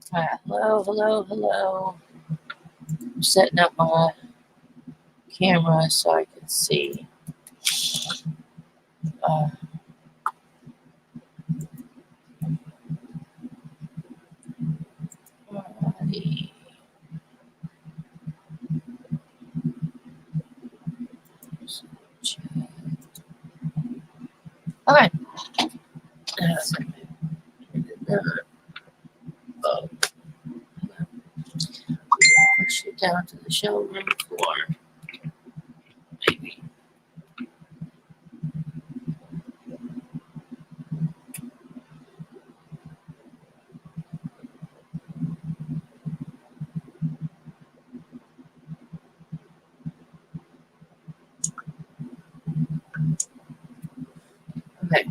Hello, hello, hello. I'm setting up my camera so I can see. Uh, alrighty. Okay. Push it down to the showroom floor. Maybe. Okay.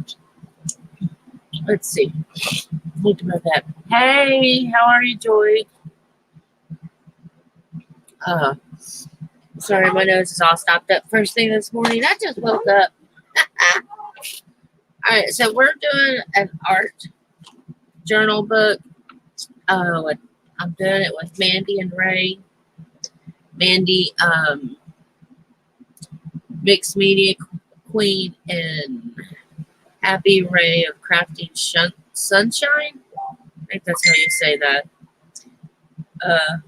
Let's see. Need to move that. Hey, how are you, Joy? Uh, Sorry, my nose is all stopped up first thing this morning. I just woke up. All right, so we're doing an art journal book. I'm doing it with Mandy and Ray. Mandy, mixed media queen, and Happy Ray of Crafting Sunshine. I think that's how you say that. Uh,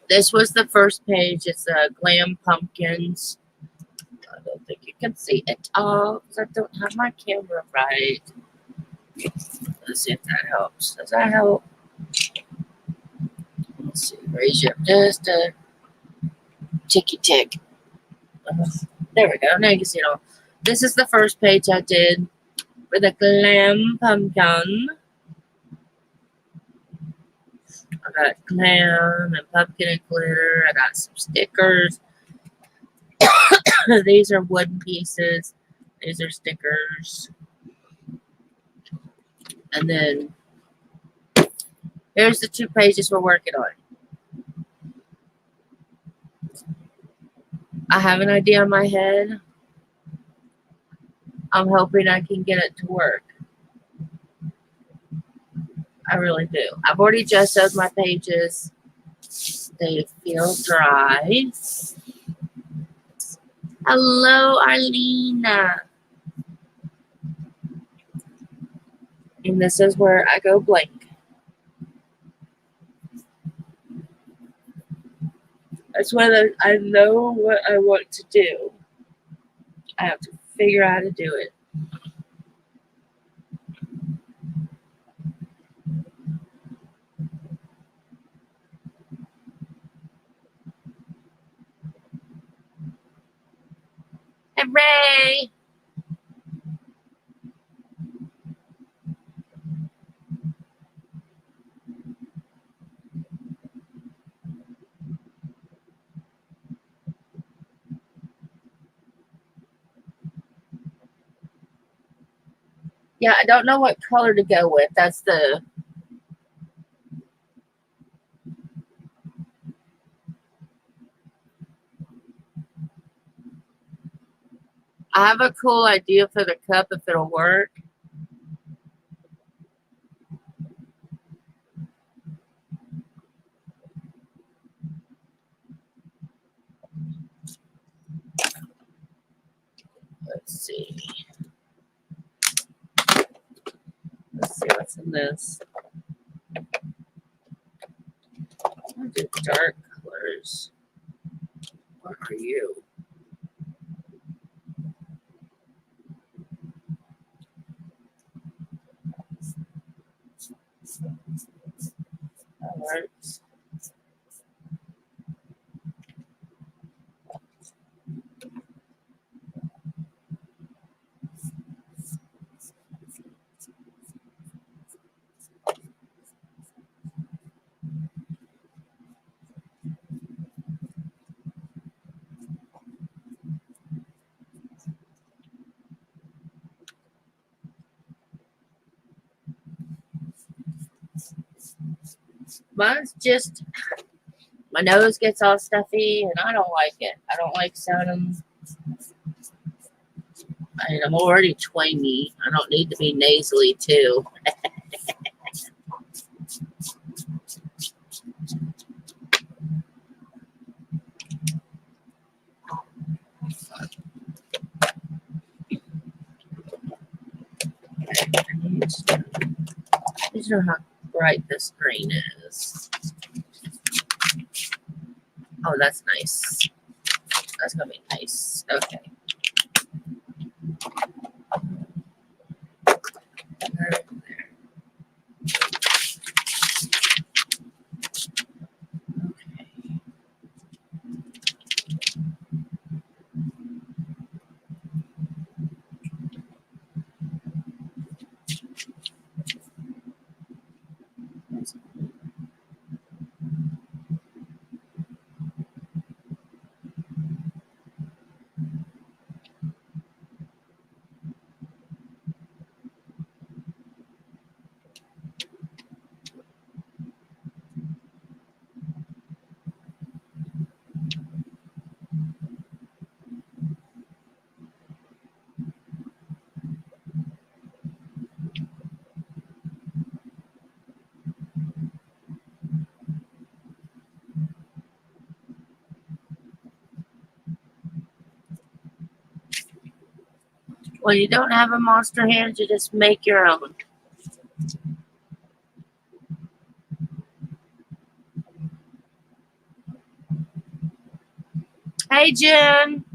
this was the first page. It's Glam Pumpkins. I don't think you can see it all because I don't have my camera right. Let's see if that helps. Does that help? Let's see. Raise you up just a ticky tick. There we go. Now you can see it all. This is the first page I did for the Glam Pumpkin. I got glam and pumpkin and glitter. I got some stickers. These are wooden pieces. These are stickers. And then here's the 2 pages we're working on. I have an idea in my head. I'm hoping I can get it to work. I really do. I've already gessoed my pages. They feel dry. Hello, Arlena. And this is where I go blank. That's when I know what I want to do. I have to figure out how to do it. Hooray! Yeah, I don't know what color to go with. That's the... I have a cool idea for the cup if it'll work. Let's see. Let's see what's in this. I'll do dark colors. What are you? That works. Mine's just My nose gets all stuffy, and I don't like it. I don't like sounding. I'm already twangy. I don't need to be nasally too. I need to know how bright this screen is. Oh, that's nice. That's gonna be nice. Okay. When you don't have a monster hand, you just make your own. Hey, Jen.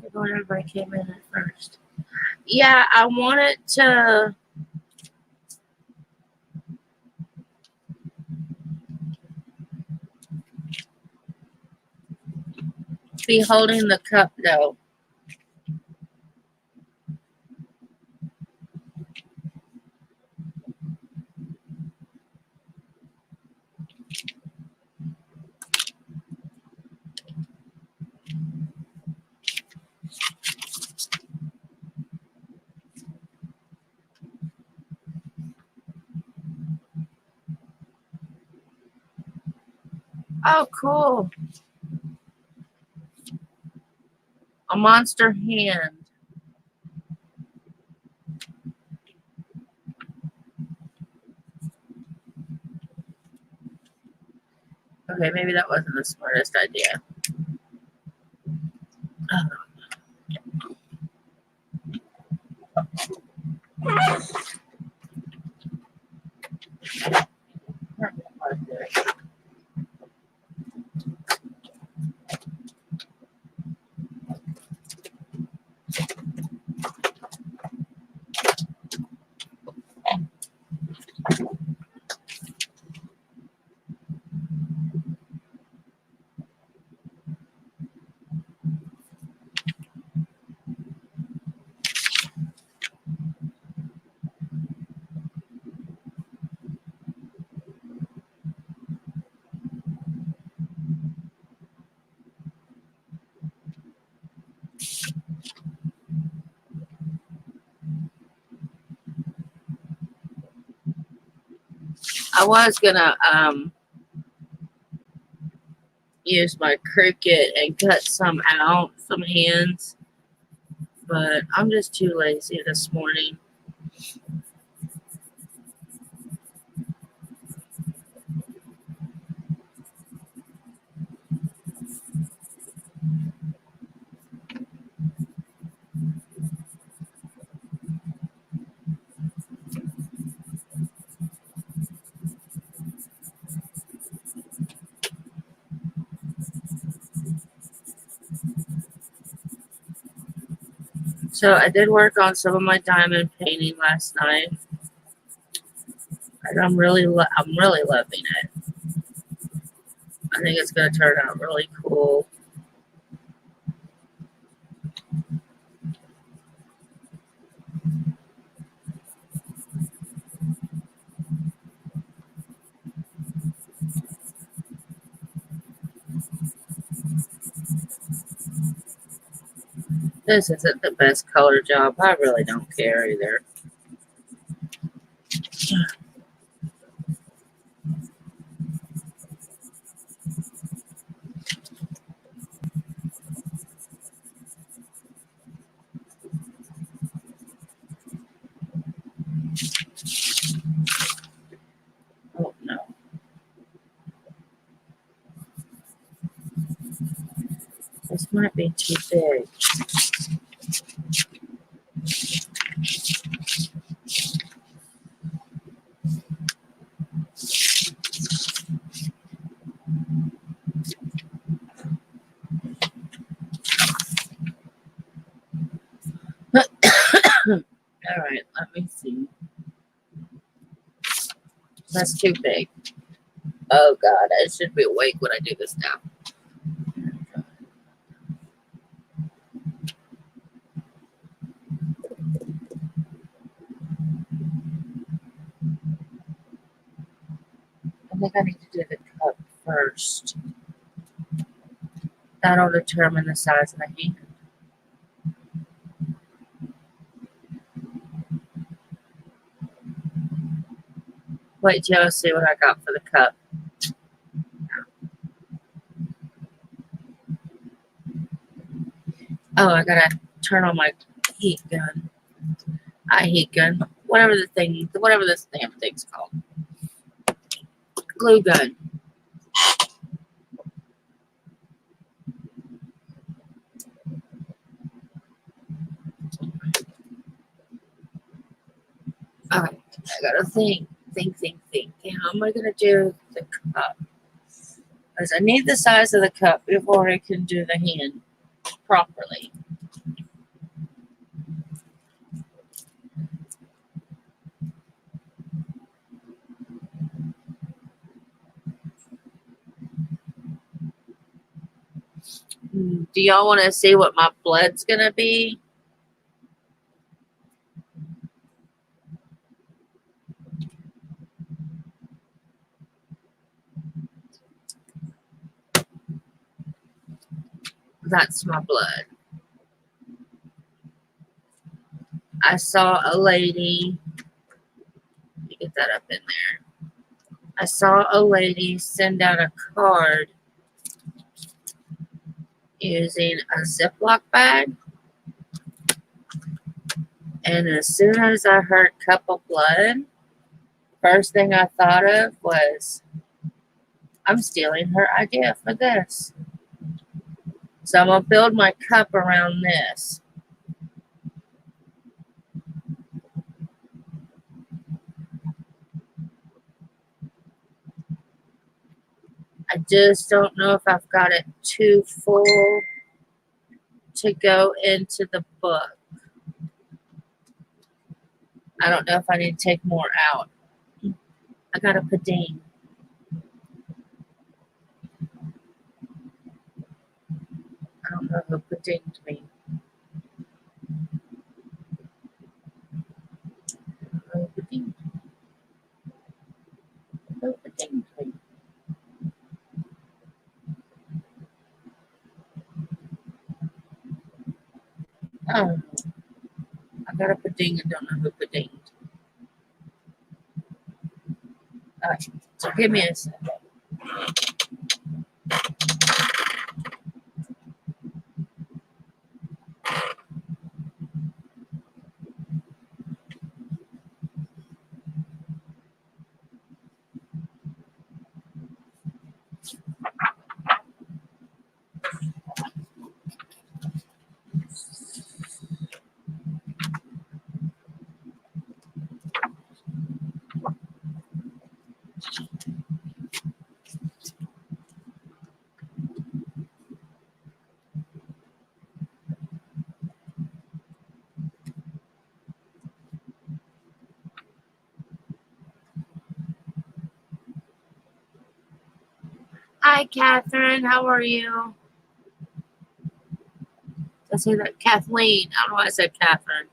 Good morning, everybody came in at first. Yeah, I wanted to be holding the cup, though. Oh, cool. A monster hand. Okay, maybe that wasn't the smartest idea. I was gonna use my Cricut and cut some out, some hands, but I'm just too lazy this morning. So I did work on some of my diamond painting last night, and I'm really loving it. I think it's gonna turn out really cool. This isn't the best color job. I really don't care either. This might be too big. Alright, let me see. That's too big. Oh god, I should be awake when I do this now. I think I need to do the cup first. That'll determine the size of the hand. Wait till I see what I got for the cup. Oh, I gotta turn on my heat gun. Heat gun. Whatever this damn thing's called. Glue gun. Alright, I gotta think. How am I gonna do the cup? Because I need the size of the cup before I can do the hand properly. Do y'all want to see what my blood's gonna be? That's my blood. I saw a lady. Let me get that up in there. I saw a lady send out a card using a Ziploc bag. And as soon as I heard cup of blood, first thing I thought of was, I'm stealing her idea for this. So I'm going to build my cup around this. I just don't know if I've got it too full to go into the book. I don't know if I need to take more out. I got a pudding. I don't know who puddinged me. Who puddinged me? Who puddinged me? Oh, I got a pudding and don't know who puddinged. Alright, so give me a second. Hi, Catherine. How are you? I say that Kathleen. I don't know why I said Catherine.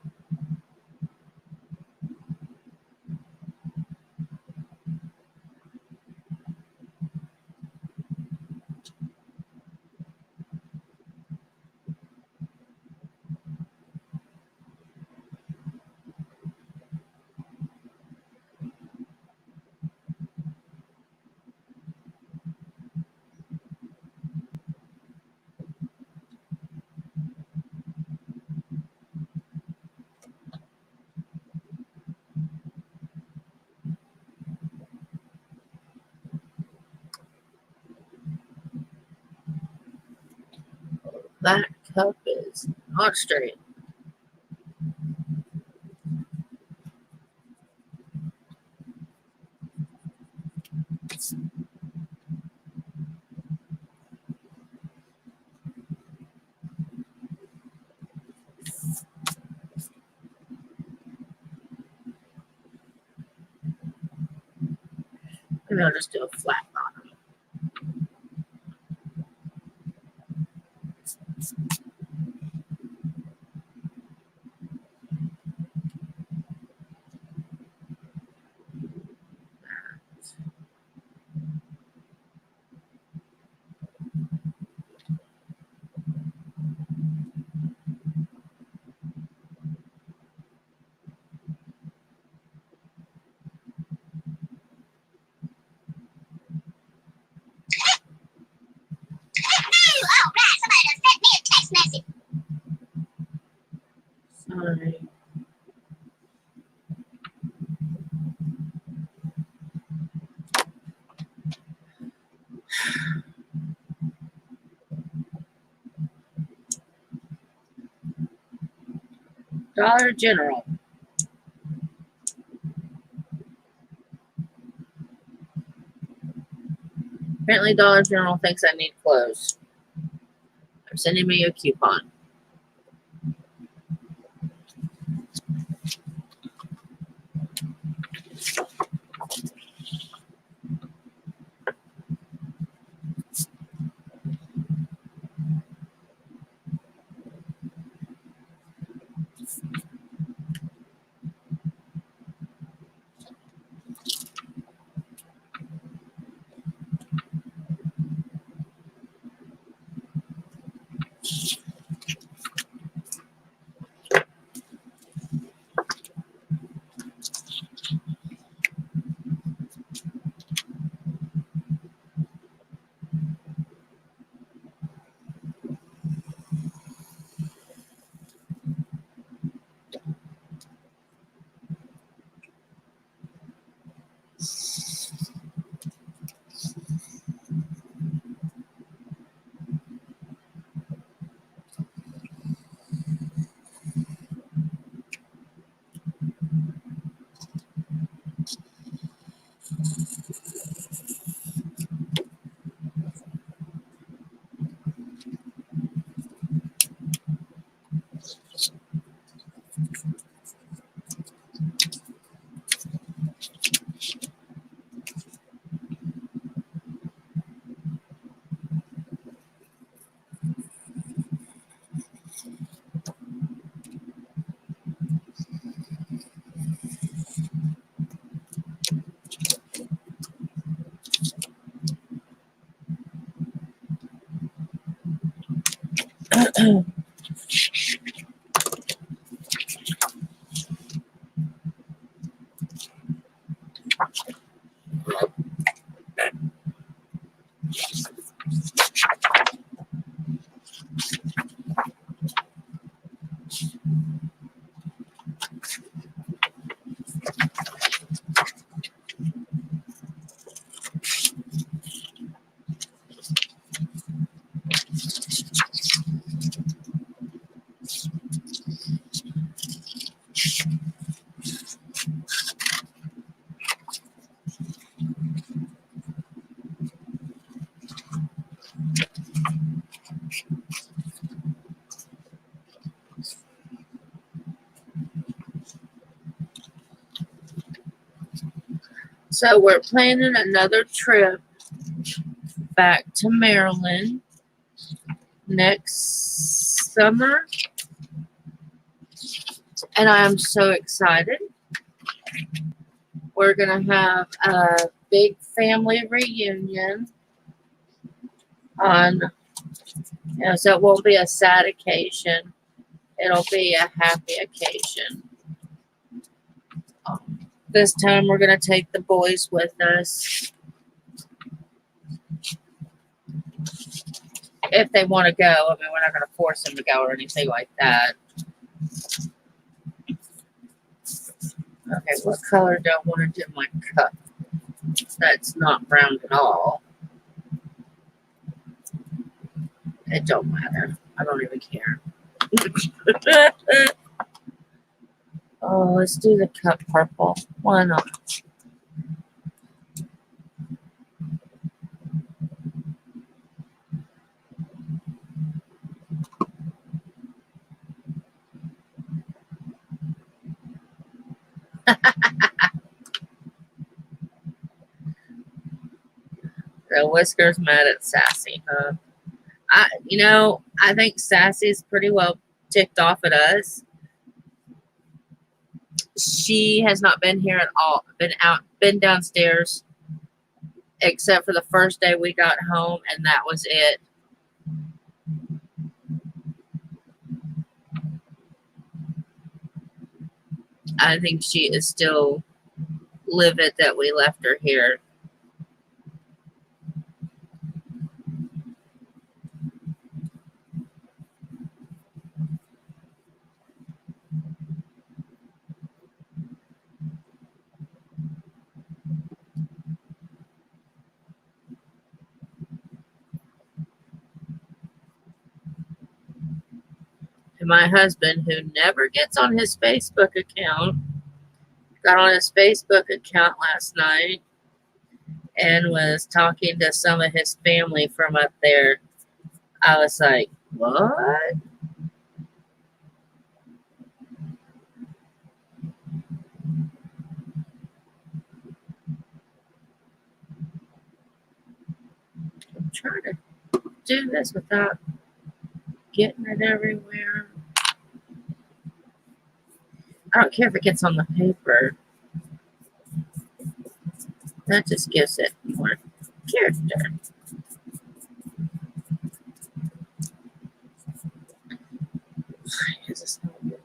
That cup is not straight. Maybe I'll just do a flat bottom. Oh, right. Somebody done sent me a text message. Sorry. Dollar General. Apparently Dollar General thinks I need clothes. They're sending me a coupon. So we're planning another trip back to Maryland next summer. And I'm so excited. We're going to have a big family reunion on, so it won't be a sad occasion. It'll be a happy occasion. This time we're going to take the boys with us. If they want to go. I mean, we're not going to force them to go or anything like that. Okay, what color do I want to do my cup? That's not brown at all. It don't matter. I don't even care. Oh, let's do the cup purple. Why not? The Whisker's mad at Sassy, huh? I think Sassy's pretty well ticked off at us. She has not been here at all. Been downstairs, except for the first day we got home, and that was it. I think she is still livid that we left her here. And my husband, who never gets on his Facebook account, got on his Facebook account last night and was talking to some of his family from up there. I was like, what? I'm trying to do this without getting it everywhere. I don't care if it gets on the paper. That just gives it more character. Is this not good?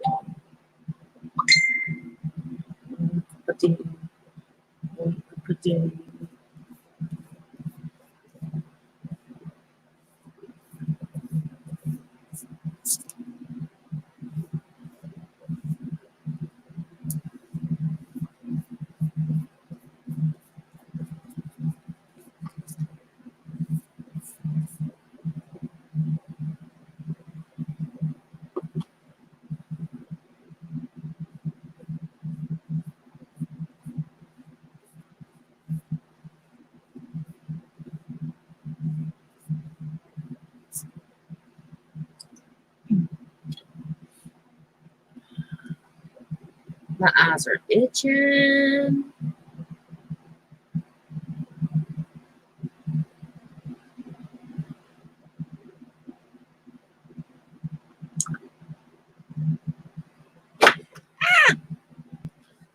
My eyes are itching.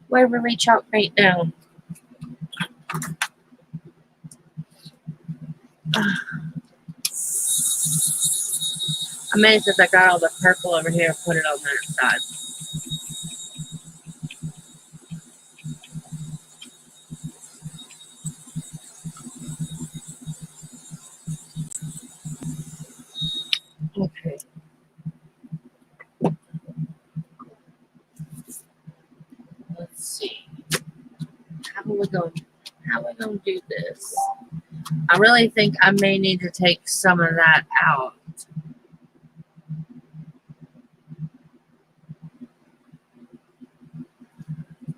Waverly chalk paint down. Amazed that I got all the purple over here and put it on that side. Okay. Let's see. How are we going to do this? I really think I may need to take some of that out.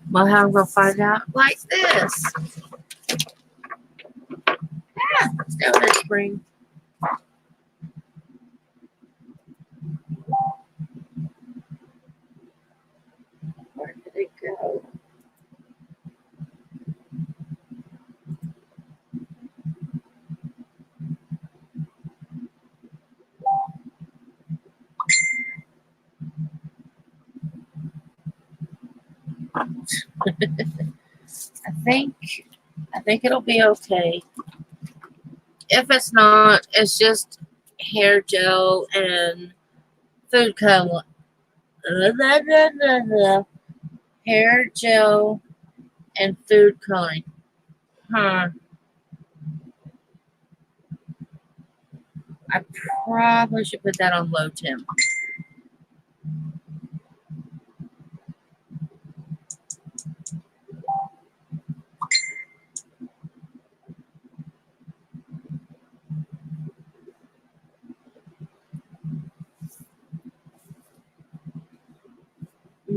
Well, how I'm going to find out like this. Yeah, let's go there, Spring. Where did it go? I think it'll be okay. If it's not, it's just hair gel and food color. Hair gel and food coloring. Huh. I probably should put that on low temp.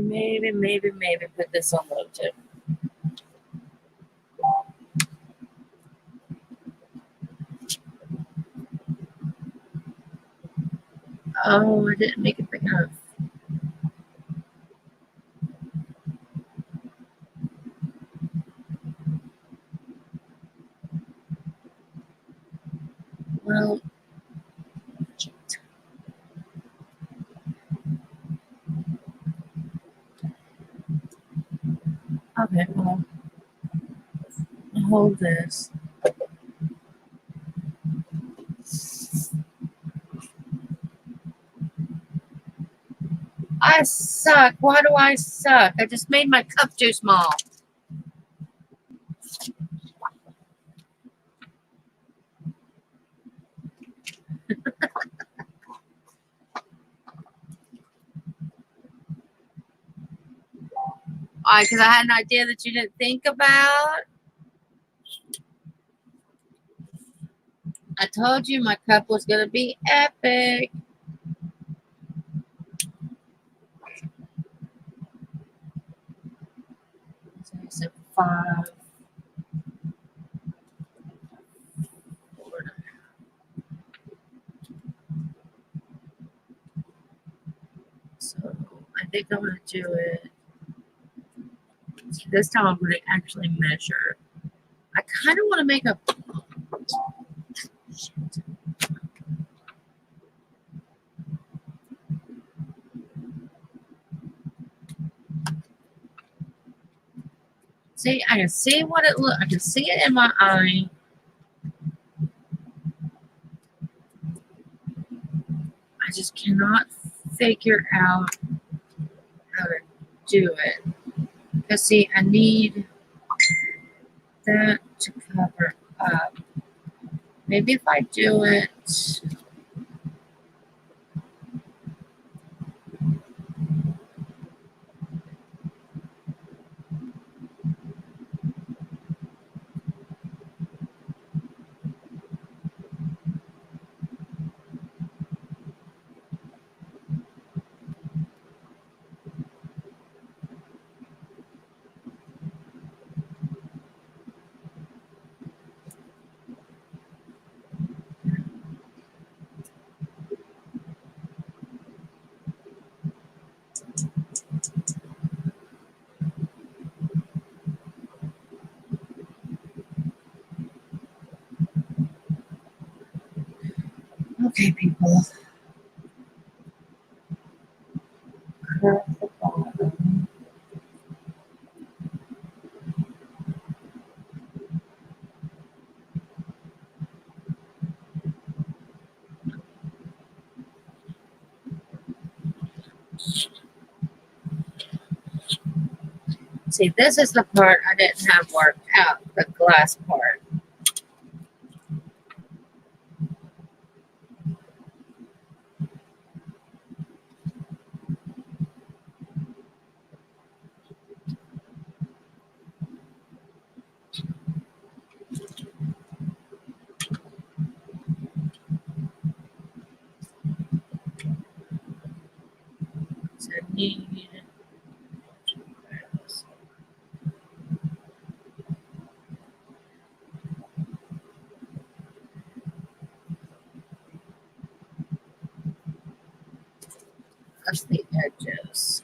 maybe put this on low too. Oh, I didn't make it big enough. Well, okay, well, hold this. I suck. Why do I suck? I just made my cup too small. Alright, because I had an idea that you didn't think about. I told you my cup was going to be epic. So I said 5, 4. So I think I'm going to do it. This time I'm going to actually measure. I kind of want to make a. Shit. See, I can see what it look. I can see it in my eye. I just cannot figure out how to do it. Because see, I need that to cover up. Maybe if I do it. Okay, people. Curve the bottom. See, this is the part I didn't have worked out, the glass part. So I need. That's the edges.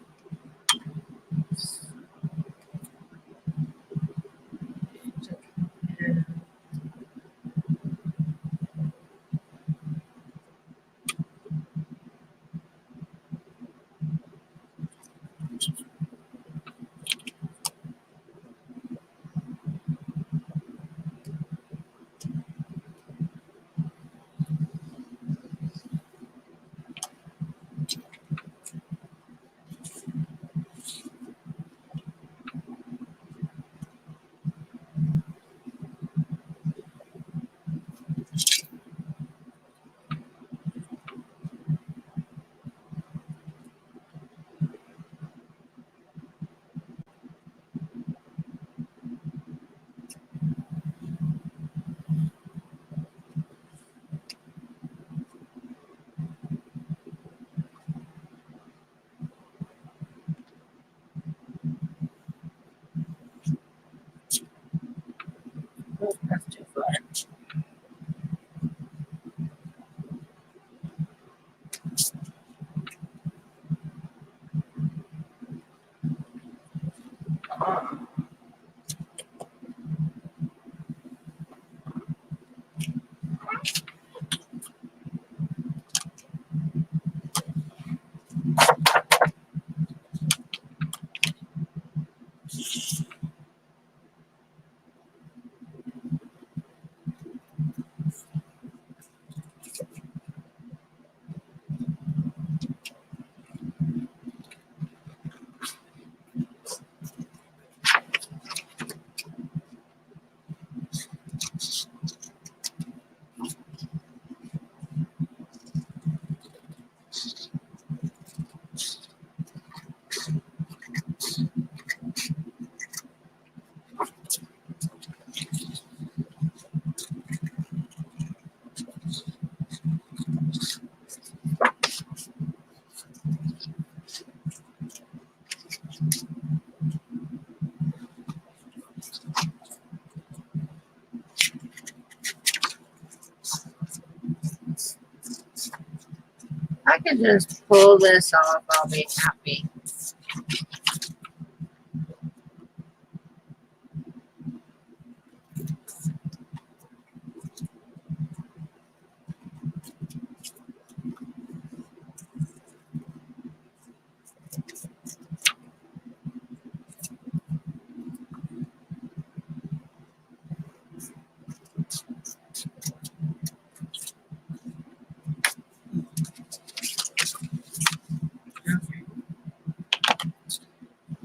I can just pull this off, I'll be happy.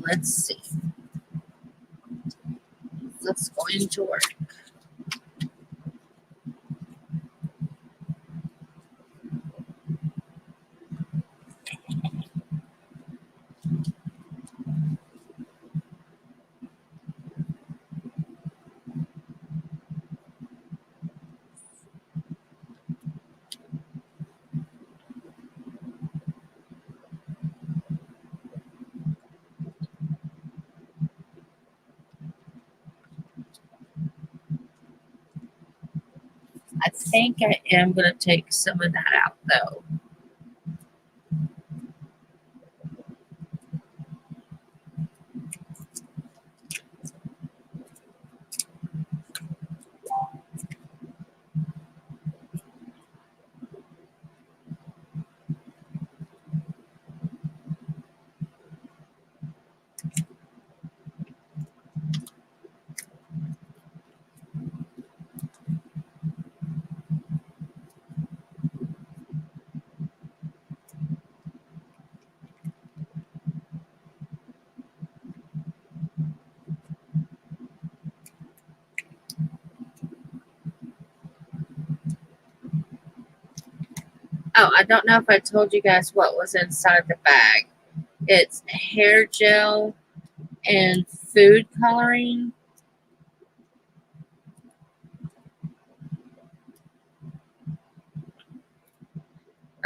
Let's see. Let's go into work. I think I am going to take some of that out though. Oh, I don't know if I told you guys what was inside the bag. It's hair gel and food coloring.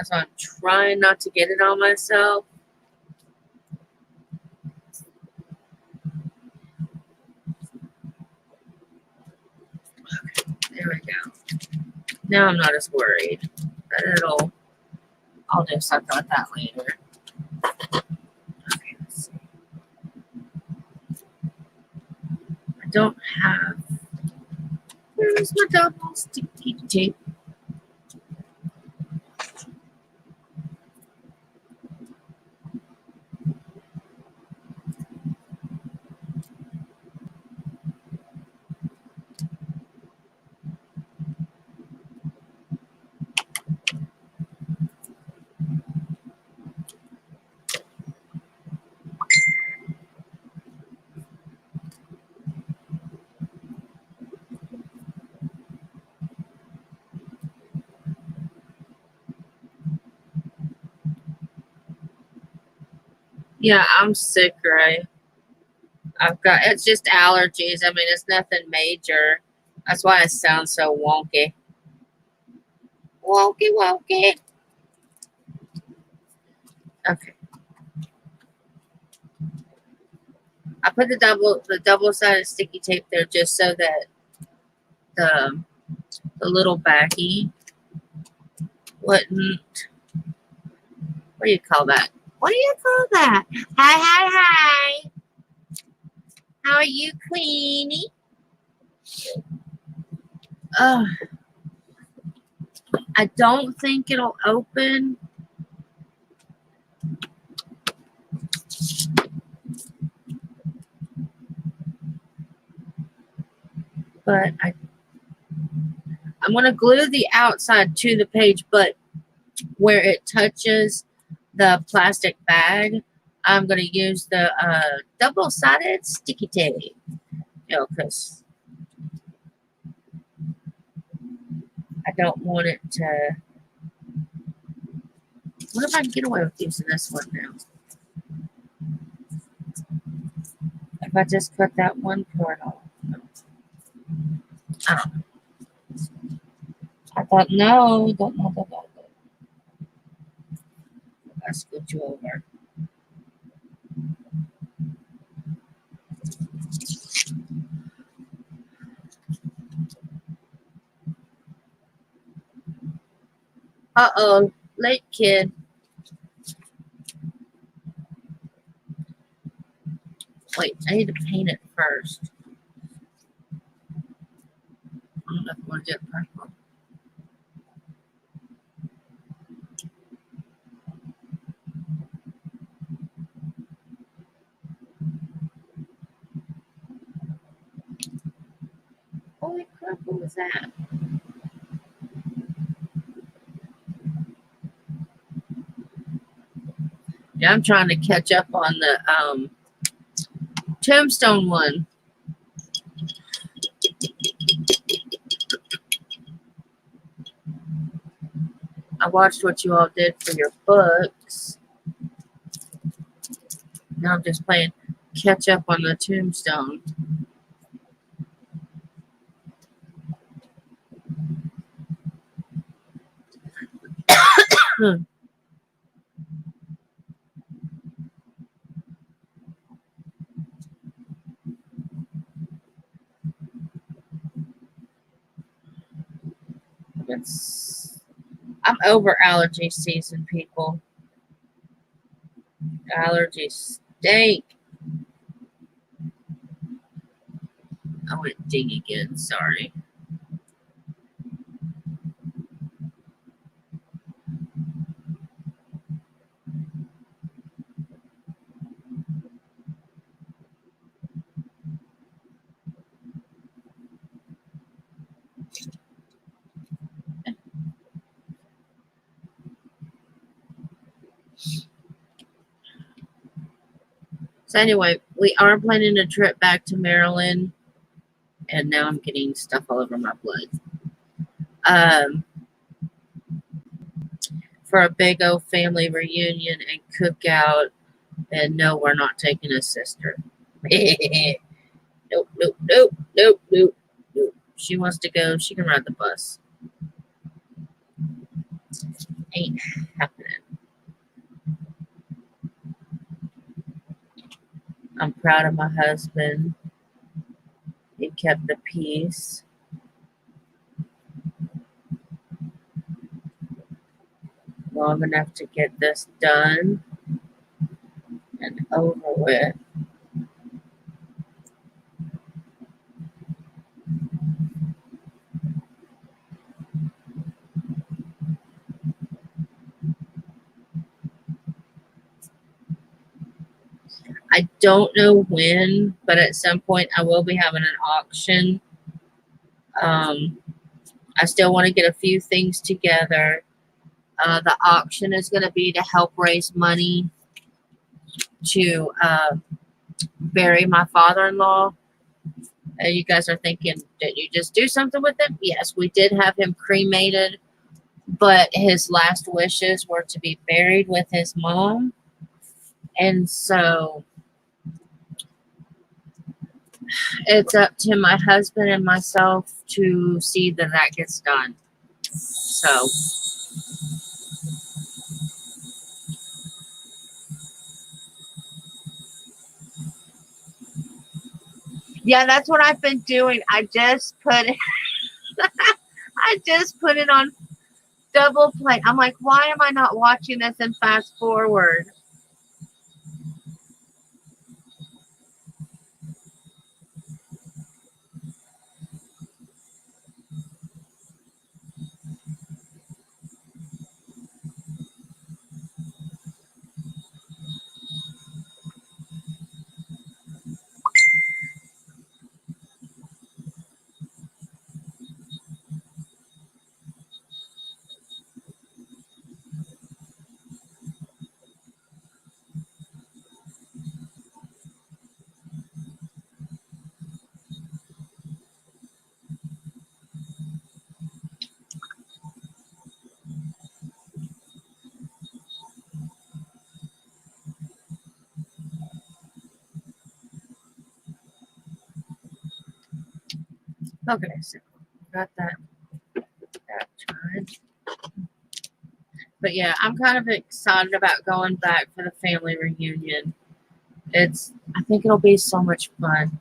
So I'm trying not to get it on myself. There we go. Now I'm not as worried. But I'll do something with that later. Okay, let's see. I don't have. Where's my double sticky tape? Yeah, I'm sick, right? It's just allergies. I mean, it's nothing major. That's why I sound so wonky. Wonky, wonky. Okay. I put the double-sided sticky tape there just so that the little baggie wouldn't. What do you call that? What do you call that? Hi, hi, hi. How are you, Queenie? I don't think it'll open. But I'm going to glue the outside to the page, but where it touches the plastic bag, I'm going to use the double-sided sticky tape. You know, because I don't want it to. What if I can get away with using this one now? If I just cut that one part off. I don't know. I thought, no, don't. I scoot you over. Uh-oh, late kid. Wait, I need to paint it first. I don't know if I want to do it purple. Holy crap, what was that? Yeah, I'm trying to catch up on the Tombstone one. I watched what you all did for your books. Now I'm just playing catch up on the Tombstone. I'm over allergy season, people. Allergies stink. I went ding again, sorry. So anyway, we are planning a trip back to Maryland, and now I'm getting stuff all over my blood. For a big old family reunion and cookout, and no, we're not taking a sister. Nope, nope, nope, nope, nope, nope. She wants to go, she can ride the bus. Ain't happening. I'm proud of my husband. He kept the peace. Long enough to get this done and over with. I don't know when, but at some point I will be having an auction. I still want to get a few things together. The auction is going to be to help raise money to bury my father-in-law. You guys are thinking, did you just do something with him? Yes, we did have him cremated, but his last wishes were to be buried with his mom. And so it's up to my husband and myself to see that that gets done. So yeah, that's what I've been doing. I just put it on double play. I'm like, why am I not watching this and fast forward? Okay, so got that tried. But yeah, I'm kind of excited about going back for the family reunion. I think it'll be so much fun.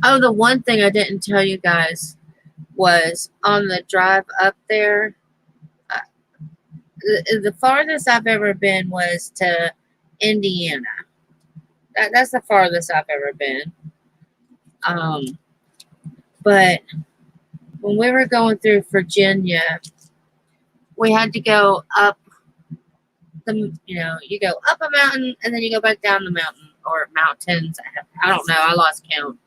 Oh, the one thing I didn't tell you guys was on the drive up there, The farthest I've ever been was to Indiana. That's the farthest I've ever been. But when we were going through Virginia, we had to go up you go up a mountain and then you go back down the mountain or mountains. I don't know. I lost count.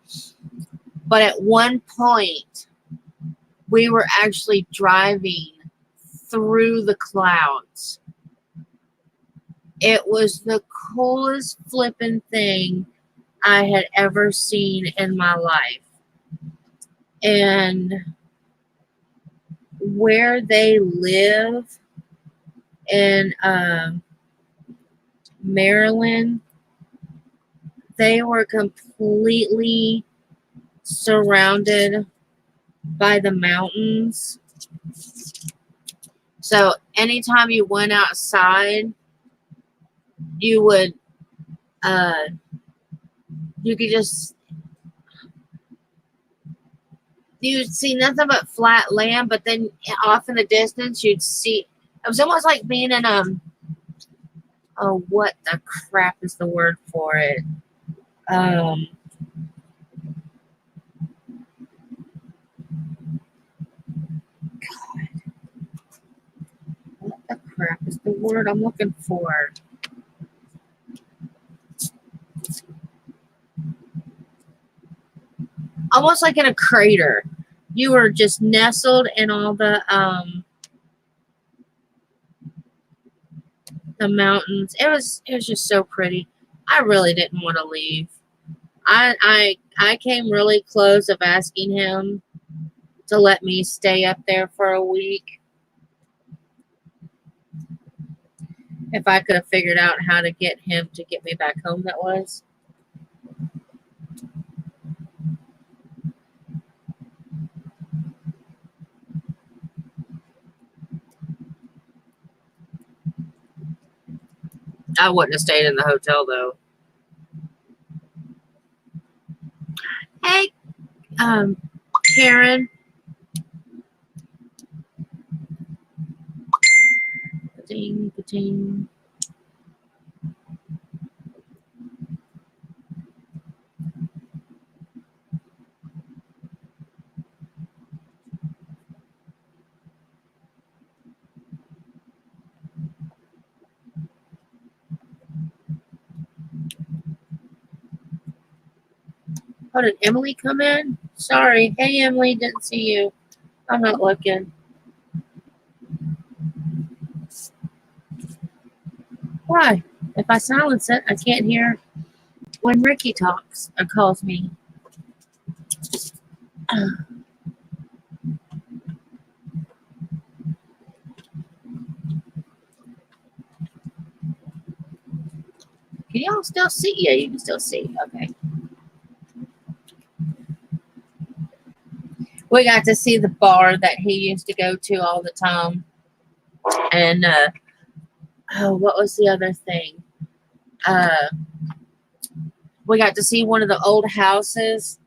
But at one point, we were actually driving through the clouds. It was the coolest flipping thing I had ever seen in my life. And where they live in Maryland, they were completely surrounded by the mountains. So anytime you went outside, you would you could just you'd see nothing but flat land, but then off in the distance you'd see it was almost like being in oh, what the crap is the word for it? God, what the crap is the word I'm looking for? Almost like in a crater. You were just nestled in all the mountains. It was just so pretty. I really didn't want to leave. I came really close of asking him to let me stay up there for a week. If I could have figured out how to get him to get me back home, that was. I wouldn't have stayed in the hotel, though. Hey, Karen. Ding, ding. Oh, did Emily come in? Sorry. Hey, Emily, didn't see you. I'm not looking. Why? If I silence it, I can't hear when Ricky talks or calls me. Can y'all still see? Yeah, you can still see. Okay. We got to see the bar that he used to go to all the time. And, what was the other thing? We got to see one of the old houses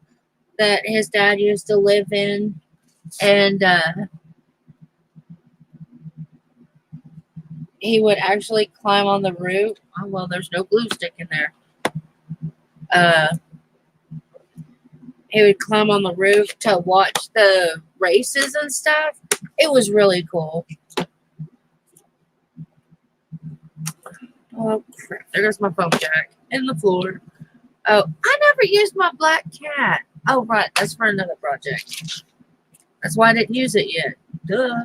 that his dad used to live in. And, he would actually climb on the roof. Oh, well, there's no glue stick in there. He would climb on the roof to watch the races and stuff. It was really cool. Oh, crap. There goes my phone jack in the floor. Oh, I never used my black cat. Oh, right. That's for another project. That's why I didn't use it yet. Duh.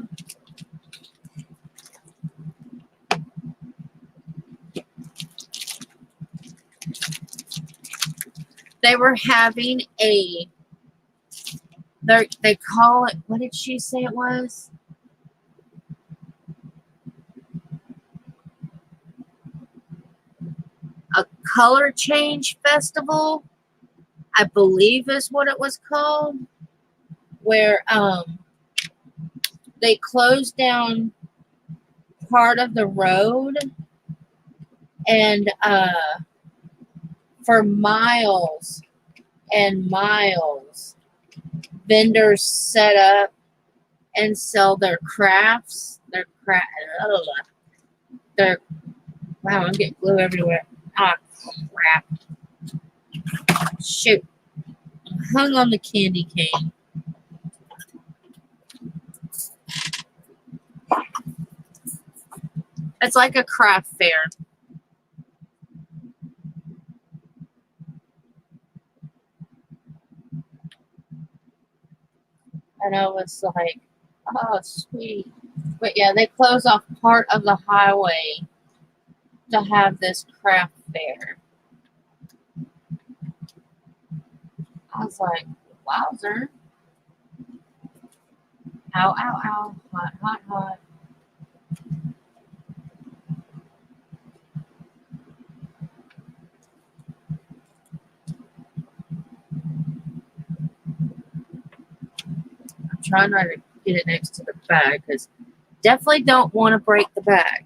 They were having they call it, what did she say it was? A color change festival, I believe is what it was called, where they closed down part of the road and for miles and miles vendors set up and sell their crafts. Their wow, I'm getting glue everywhere. Ah, crap. Shoot. I'm hung on the candy cane. It's like a craft fair. And I was like, oh, sweet. But yeah, they close off part of the highway to have this craft fair. I was like, wowzer. Ow, ow, ow. Hot, hot, hot. I'm trying not to get it next to the bag because definitely don't want to break the bag.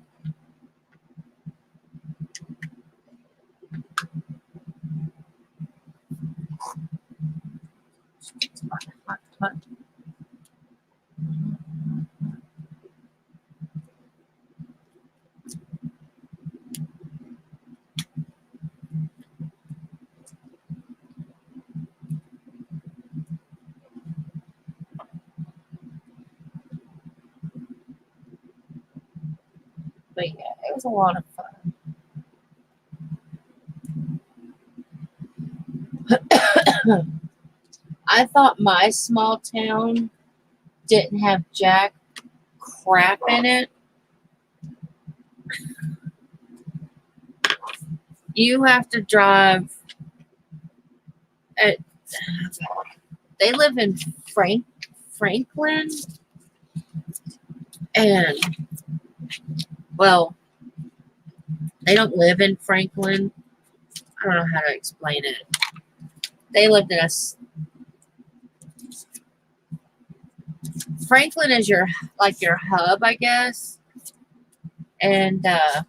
It's hot, hot, hot. But yeah, it was a lot of fun. I thought my small town didn't have jack crap in it. You have to drive at, they live in Franklin, and well, they don't live in Franklin. I don't know how to explain it. They lived in a Franklin is your hub, I guess, and that's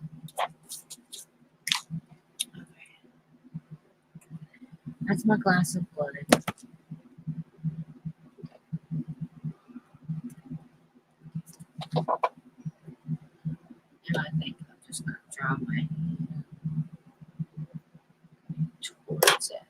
my glass of blood. And I think I'm just gonna draw my hand towards it.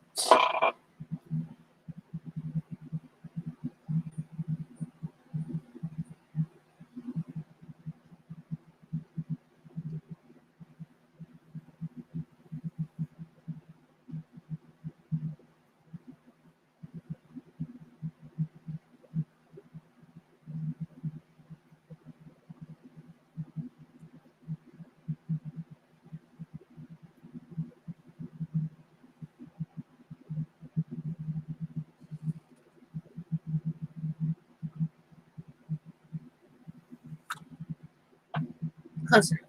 Closer.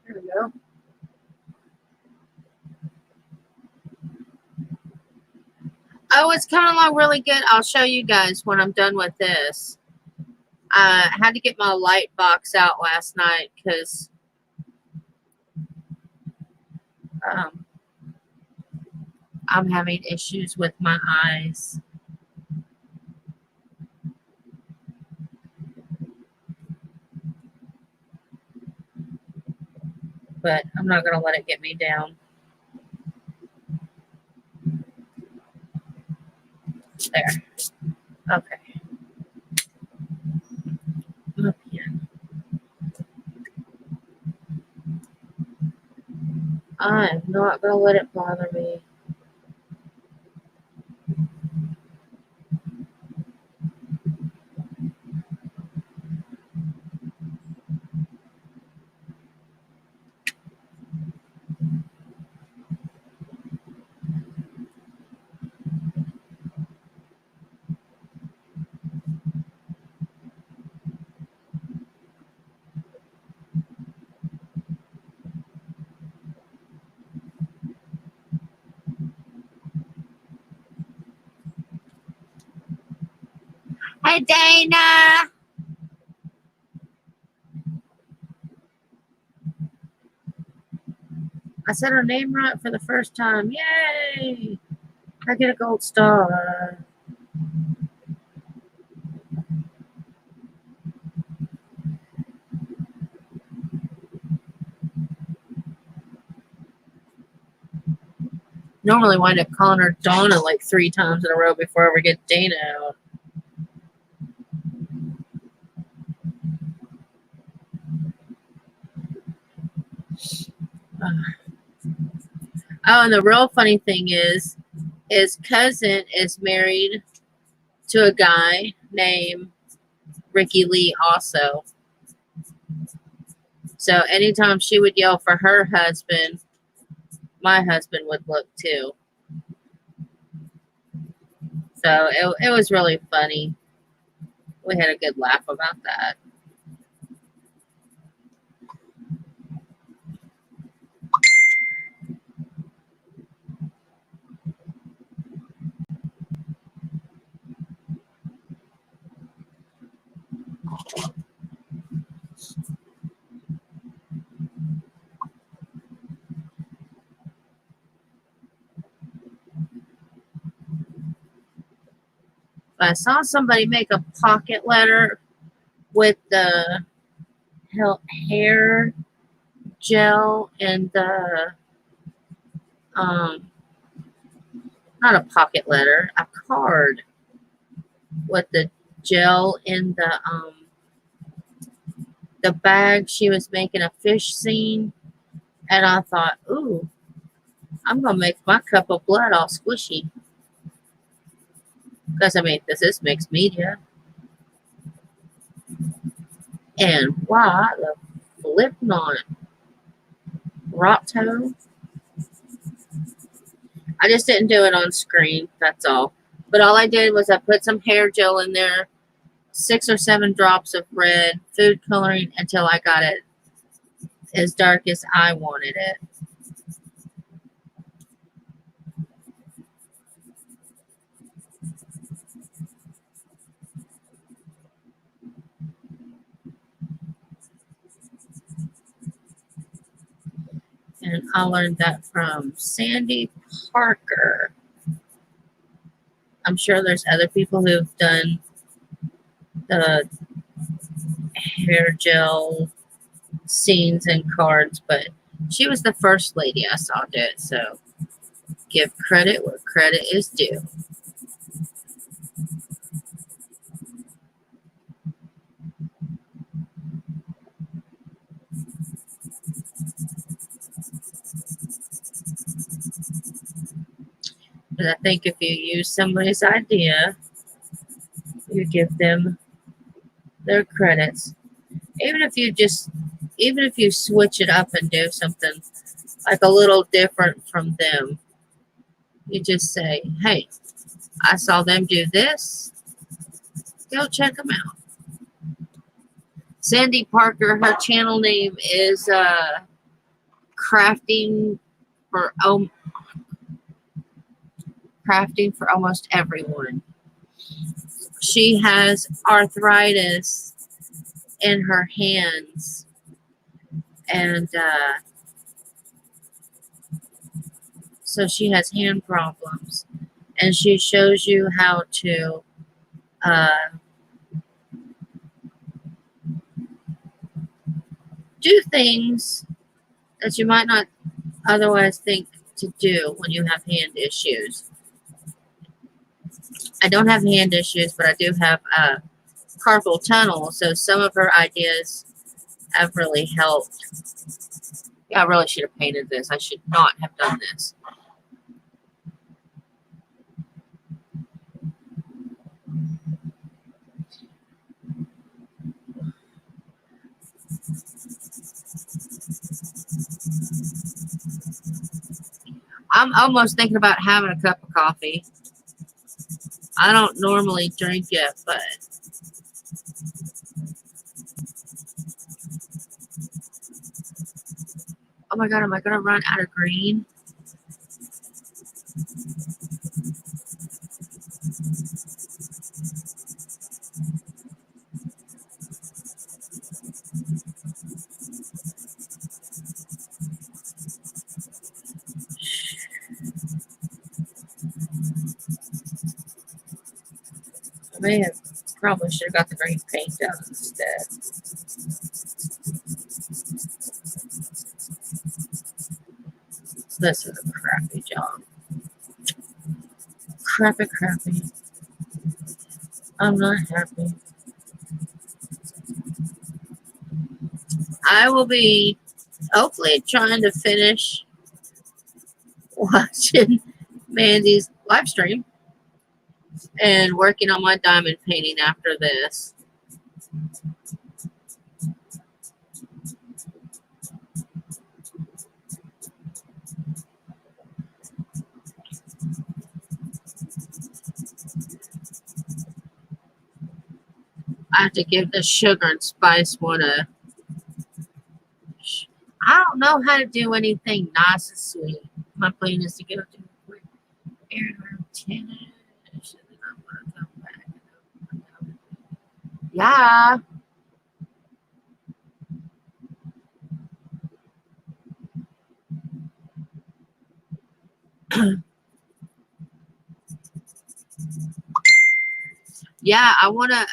There we go. Oh, it's kind of like really good. I'll show you guys when I'm done with this. I had to get my light box out last night because I'm having issues with my eyes. But I'm not going to let it get me down. There. Okay. Up here. I'm not going to let it bother me. Dana. I said her name right for the first time. Yay! I get a gold star. Normally wind up calling her Donna like 3 times in a row before I ever get Dana out. Oh, and the real funny thing is, his cousin is married to a guy named Ricky Lee also. So anytime she would yell for her husband, my husband would look too. So it was really funny. We had a good laugh about that. I saw somebody make a pocket letter with the hair gel and the not a pocket letter, a card with the gel in the bag. She was making a fish scene, and I thought, ooh, I'm gonna make my cup of blood all squishy. Because I mean, this is mixed media. And why the flip not? Rotto. I just didn't do it on screen, that's all. But all I did was I put some hair gel in there, 6 or 7 drops of red food coloring until I got it as dark as I wanted it. And I learned that from Sandy Parker. I'm sure there's other people who've done the hair gel scenes and cards, but she was the first lady I saw do it, so give credit where credit is due. But I think if you use somebody's idea, you give them their credits. Even if you switch it up and do something like a little different from them, you just say, hey, I saw them do this. Go check them out. Sandy Parker, her channel name is crafting for almost everyone. She has arthritis in her hands, and so she has hand problems, and she shows you how to do things that you might not otherwise think to do when you have hand issues. I don't have hand issues, but I do have carpal tunnel, so some of her ideas have really helped. Yeah, I really should have painted this. I should not have done this. I'm almost thinking about having a cup of coffee. I don't normally drink it, but oh my god, am I going to run out of green? Man, probably should have got the green paint out instead. This is a crappy job. Crappy. I'm not happy. I will be hopefully trying to finish watching Mandy's live stream and working on my diamond painting after this. I have to give the sugar and spice one a. I don't know how to do anything nice and sweet. My plan is to go to a quick air tennis, and then I'm gonna come back. Yeah. Yeah, I wanna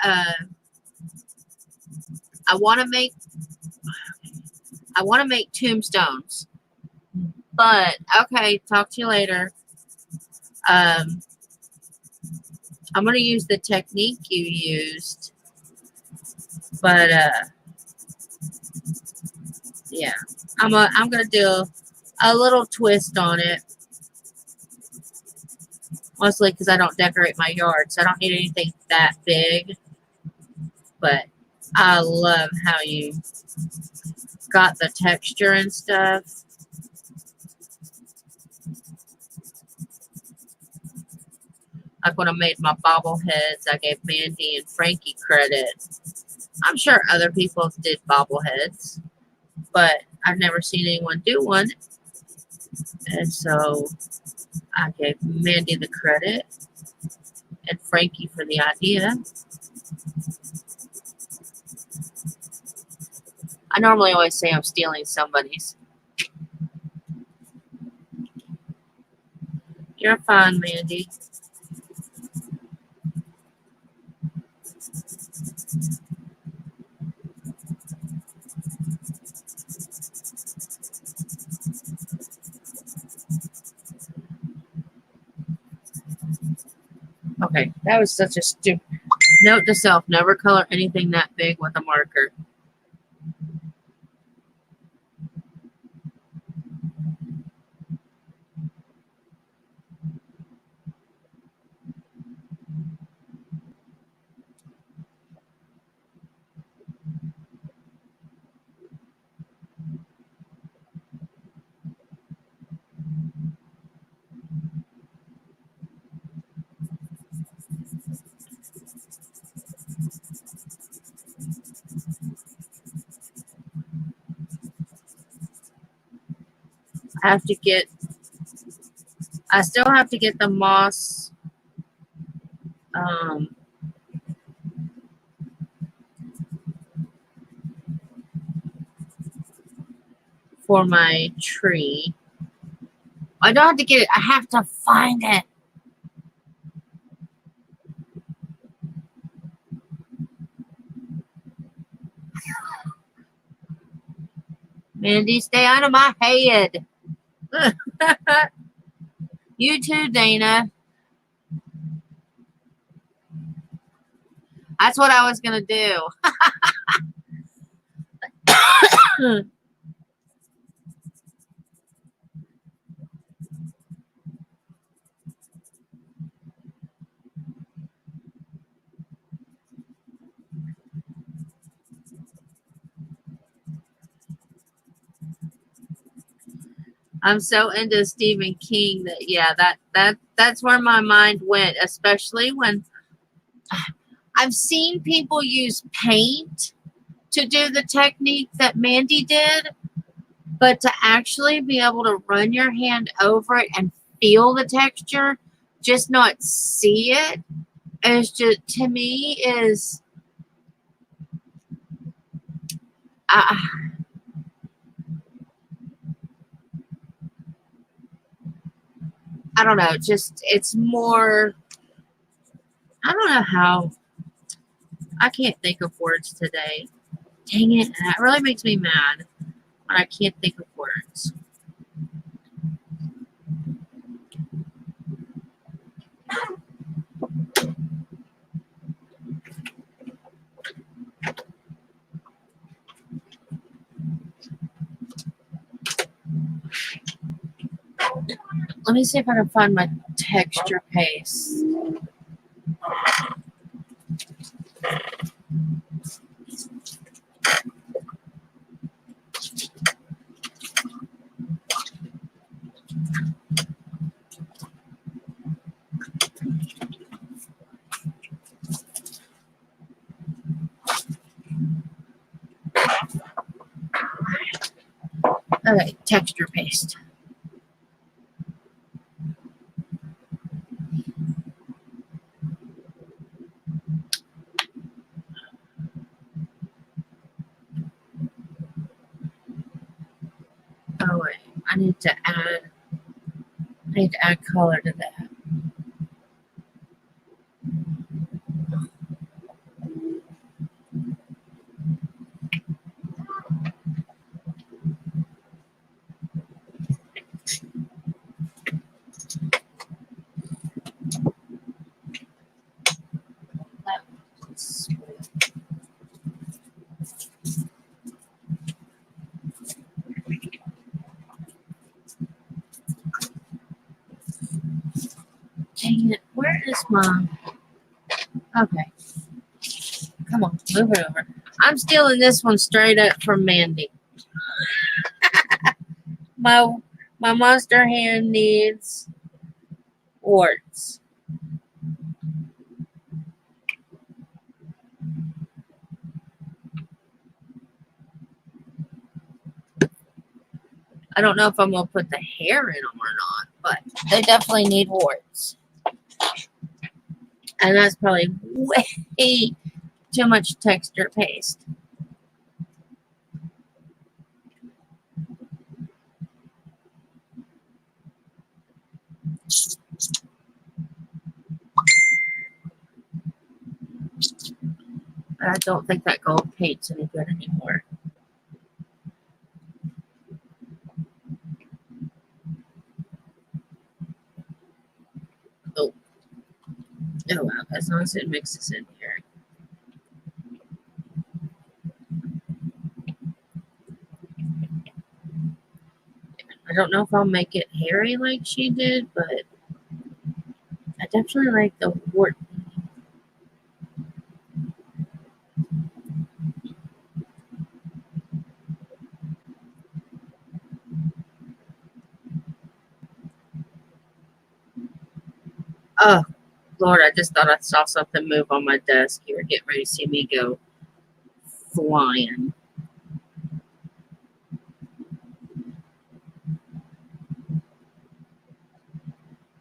make tombstones. But okay, talk to you later. I'm gonna use the technique you used, but yeah, I'm gonna do a little twist on it, mostly because I don't decorate my yard, so I don't need anything that big. But I love how you got the texture and stuff. Like when I made my bobbleheads, I gave Mandy and Frankie credit. I'm sure other people did bobbleheads, but I've never seen anyone do one. And so I gave Mandy the credit and Frankie for the idea. I normally always say I'm stealing somebody's. You're fine, Mandy. Okay, that was such a stupid note to self. Never color anything that big with a marker. I still have to get the moss for my tree. I don't have to get it. I have to find it. Mandy, stay out of my head. You too, Dana. That's what I was going to do. I'm so into Stephen King that yeah, that's where my mind went, especially when I've seen people use paint to do the technique that Mandy did, but to actually be able to run your hand over it and feel the texture, just not see it, is just, to me, is I don't know, just it's more, I don't know how I can't think of words today. Dang it. That really makes me mad when I can't think of words. Let me see if I can find my texture paste. Okay, texture paste. Oh wait, I need to add color to that. That's- Dang it, where is my... Okay, come on, move it over. I'm stealing this one straight up from Mandy. My monster hand needs warts. I don't know if I'm gonna put the hair in them or not, but they definitely need warts. And that's probably way too much texture paste. But I don't think that gold paint's any good anymore. Oh, oh wow, as long as it mixes in here. I don't know if I'll make it hairy like she did, but I definitely like the wart. Oh, Lord, I just thought I saw something move on my desk. You were getting ready to see me go flying.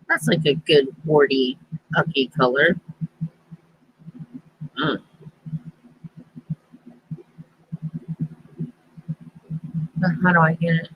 That's like a good warty, ucky color. Mm. How do I get it?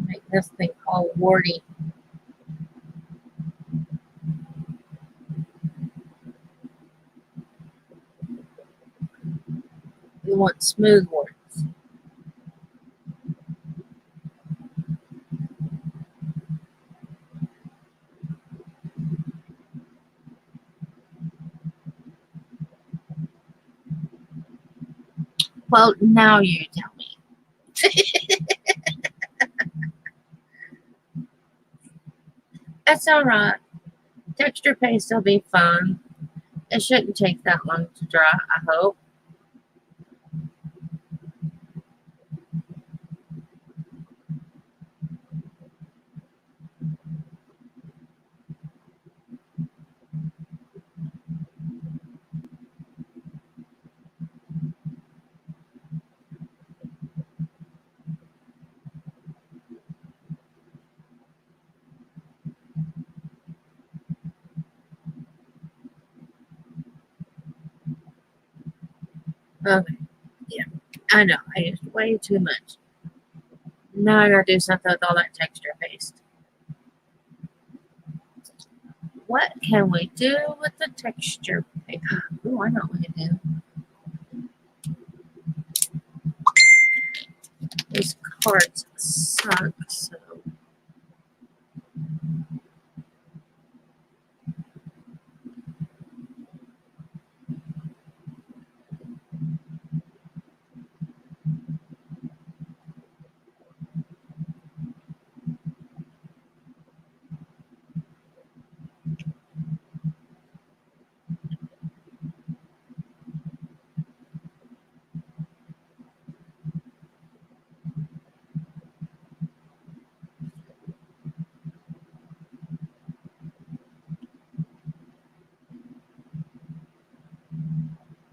Make this thing called warty. We want smooth warts. Well, now you tell me. That's alright. Texture paste will be fun. It shouldn't take that long to dry, I hope. Okay. Yeah. I know. I used way too much. Now I gotta do something with all that texture paste. What can we do with the texture paste? Oh, I know what we can do. These cards suck, so.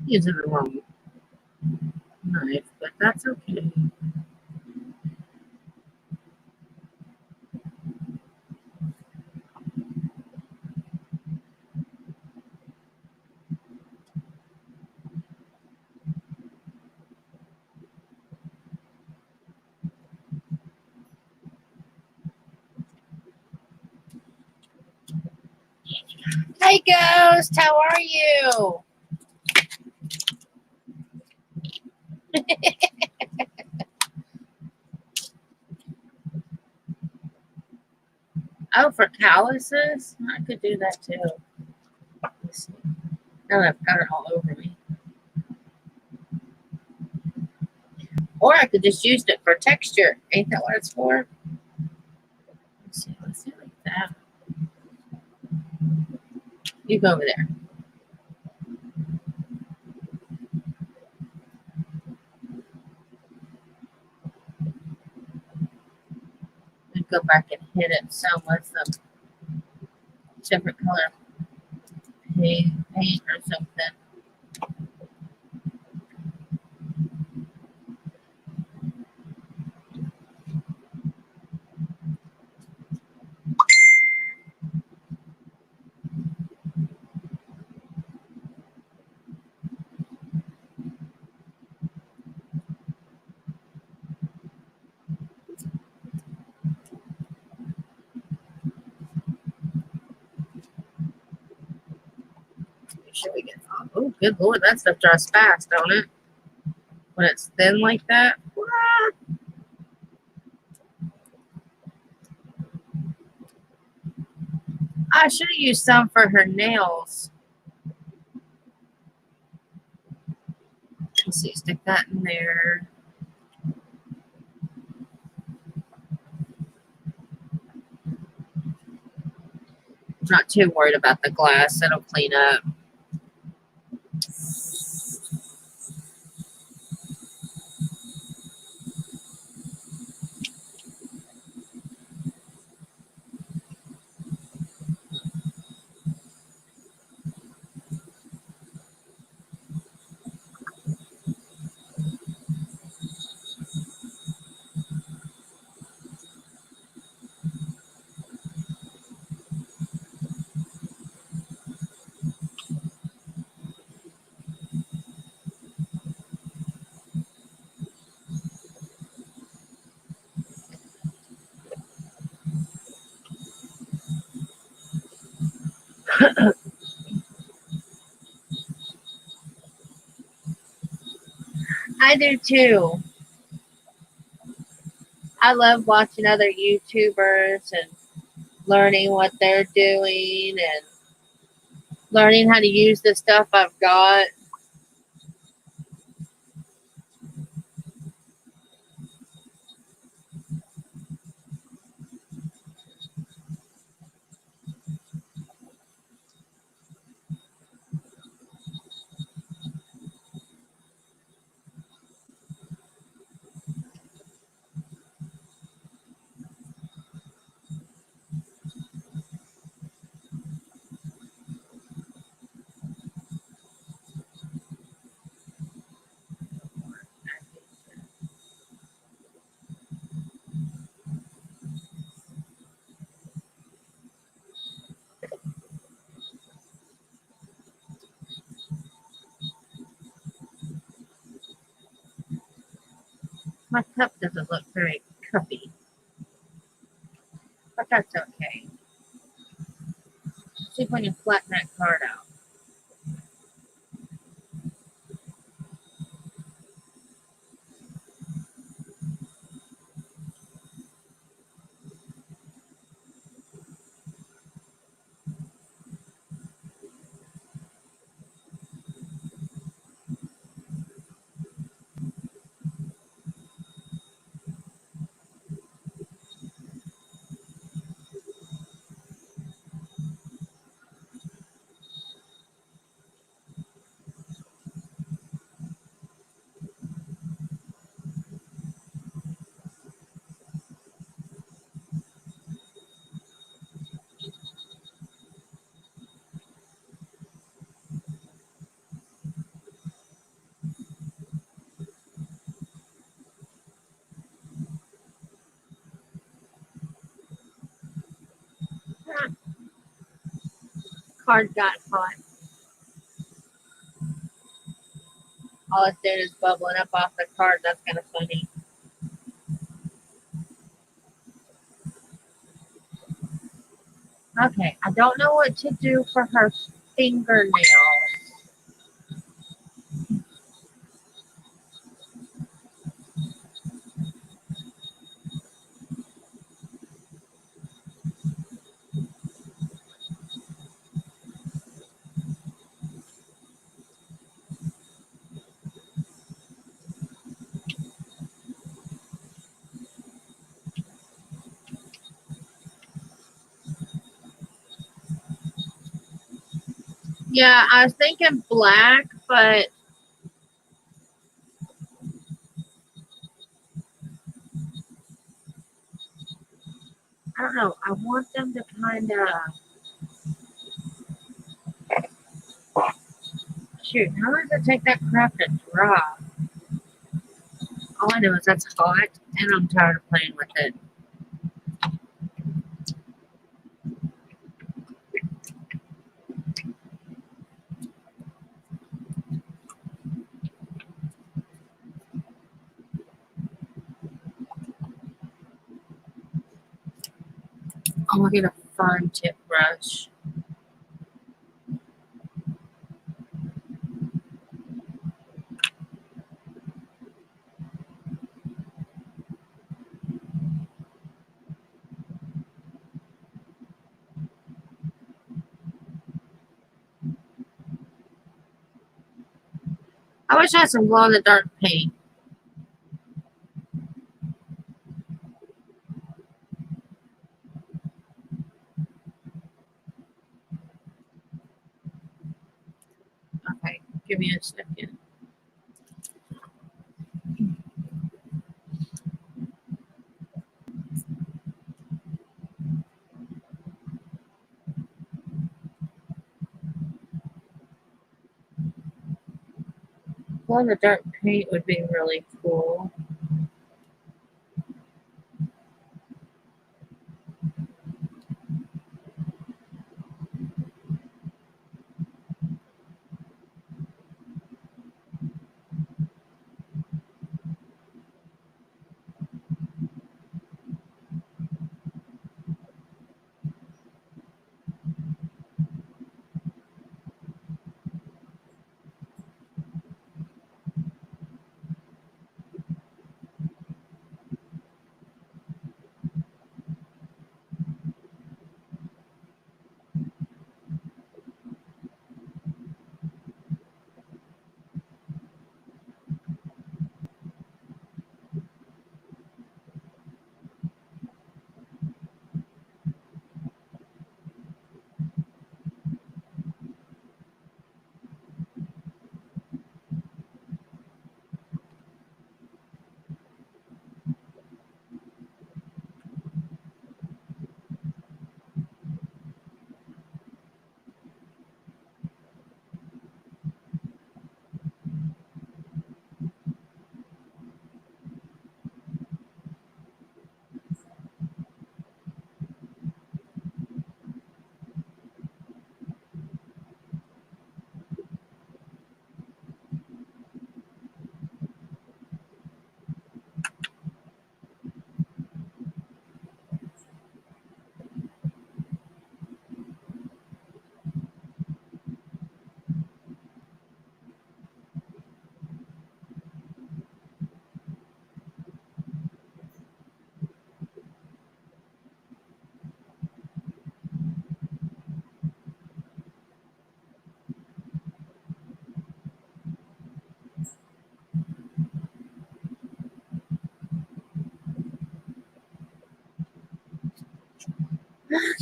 Using the wrong knife, but that's okay. Hey, Ghost, how are you? Oh, for calluses? I could do that too. Let's see. Now that I've got it all over me. Or I could just use it for texture. Ain't that what it's for? Let's see like that. You go over there. And go back and hit it some with some different color paint or something. Make sure we get off. Oh, good lord, that stuff dries fast, don't it? When it's thin like that. I should have used some for her nails. Let's see, stick that in there. I'm not too worried about the glass. It'll clean up. I do too. I love watching other YouTubers and learning what they're doing and learning how to use the stuff I've got. My cup doesn't look very cuppy, but that's okay. See if we can flatten that card out. Ah, card got hot. All it did is bubbling up off the card. That's kind of funny. Okay, I don't know what to do for her fingernails. Yeah, I was thinking black, but I don't know. I want them to kind of shoot. How long does it take that crap to dry? All I know is that's hot, and I'm tired of playing with it. I want to get a fun tip brush. I wish I had some glow in the dark paint. Okay, give me a second. Glow in the dark paint would be really cool.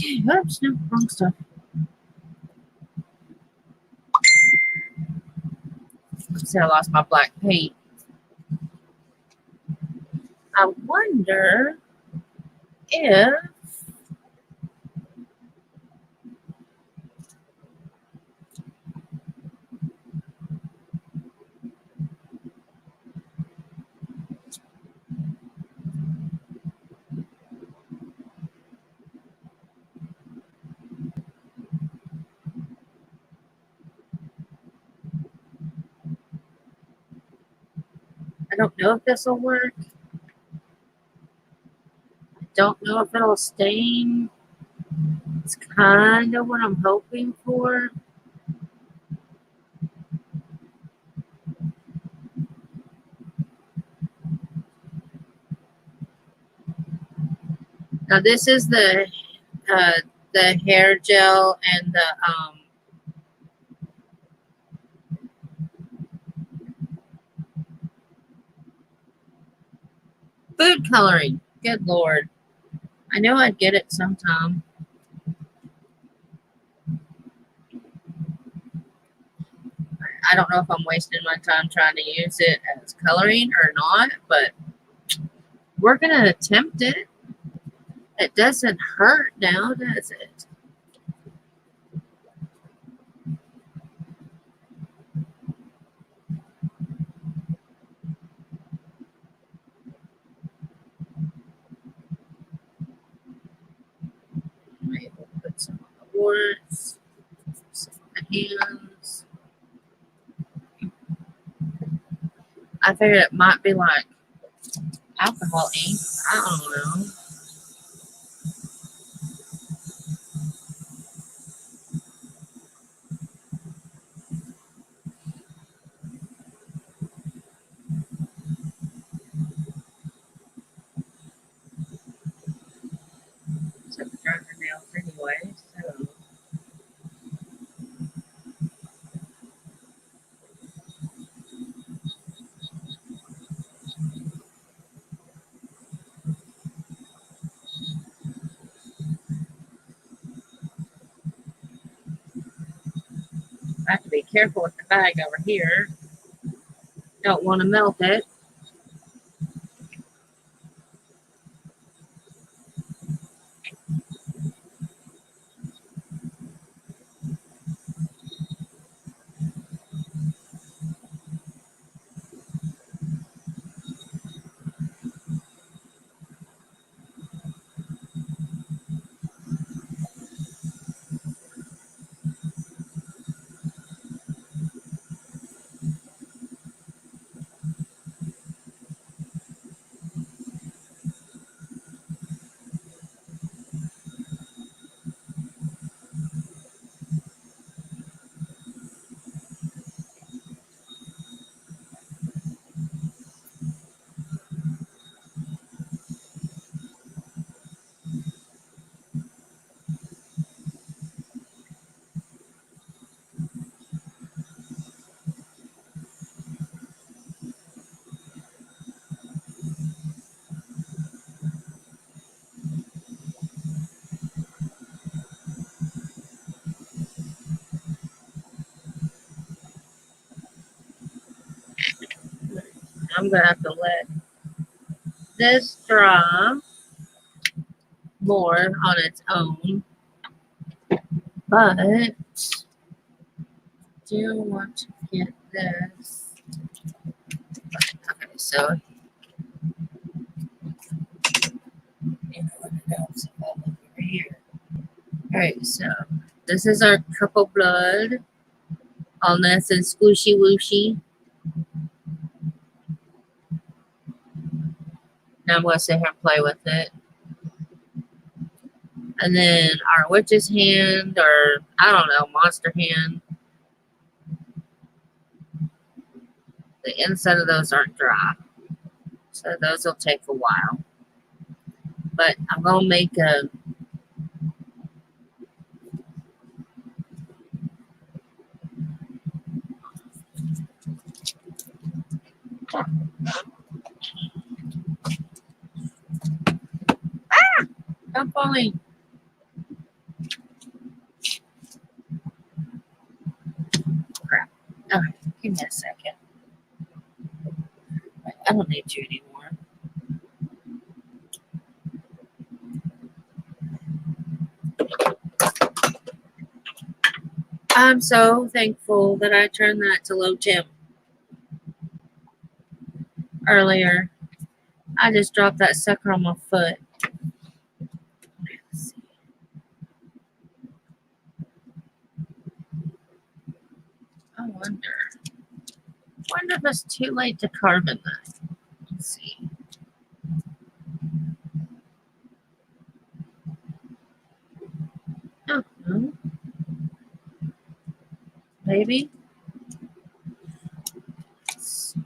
Oops, no, wrong stuff. See, I lost my black paint. I wonder if I don't know if this will work. I don't know if it'll stain. It's kind of what I'm hoping for. Now this is the hair gel and the food coloring. Good Lord. I know I'd get it sometime. I don't know if I'm wasting my time trying to use it as coloring or not, but we're going to attempt it. It doesn't hurt now, does it? Maybe we'll put some on the warts, some on the hands. I figured it might be like alcohol ink. I don't know. So I'm drying my nails anyway, so. I have to be careful with the bag over here. Don't want to melt it. I'm going to have to let this dry more on its own. But do want to get this. Okay, so over here. Alright, so this is our purple blood. All nice and squishy wooshy. Now I'm going to sit here and play with it. And then our witch's hand, or I don't know, monster hand. The inside of those aren't dry. So those will take a while. But I'm going to make a I'm falling. Give me a second. I don't need you anymore. I'm so thankful that I turned that to low temp earlier. I just dropped that sucker on my foot. Let's see. I wonder if it's too late to carbon that. Let's see. Oh, no. Maybe. Let's see.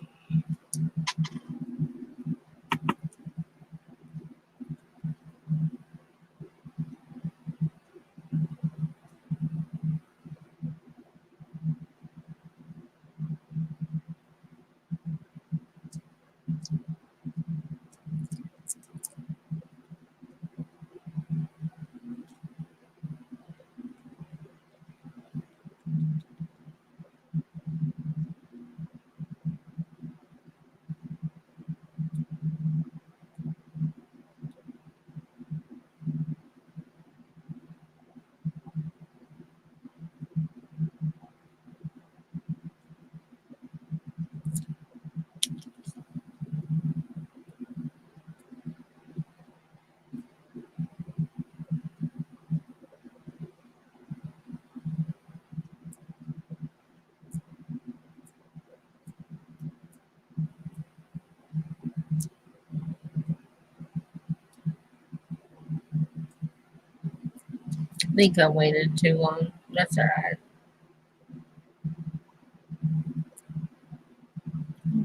I think I waited too long. That's alright.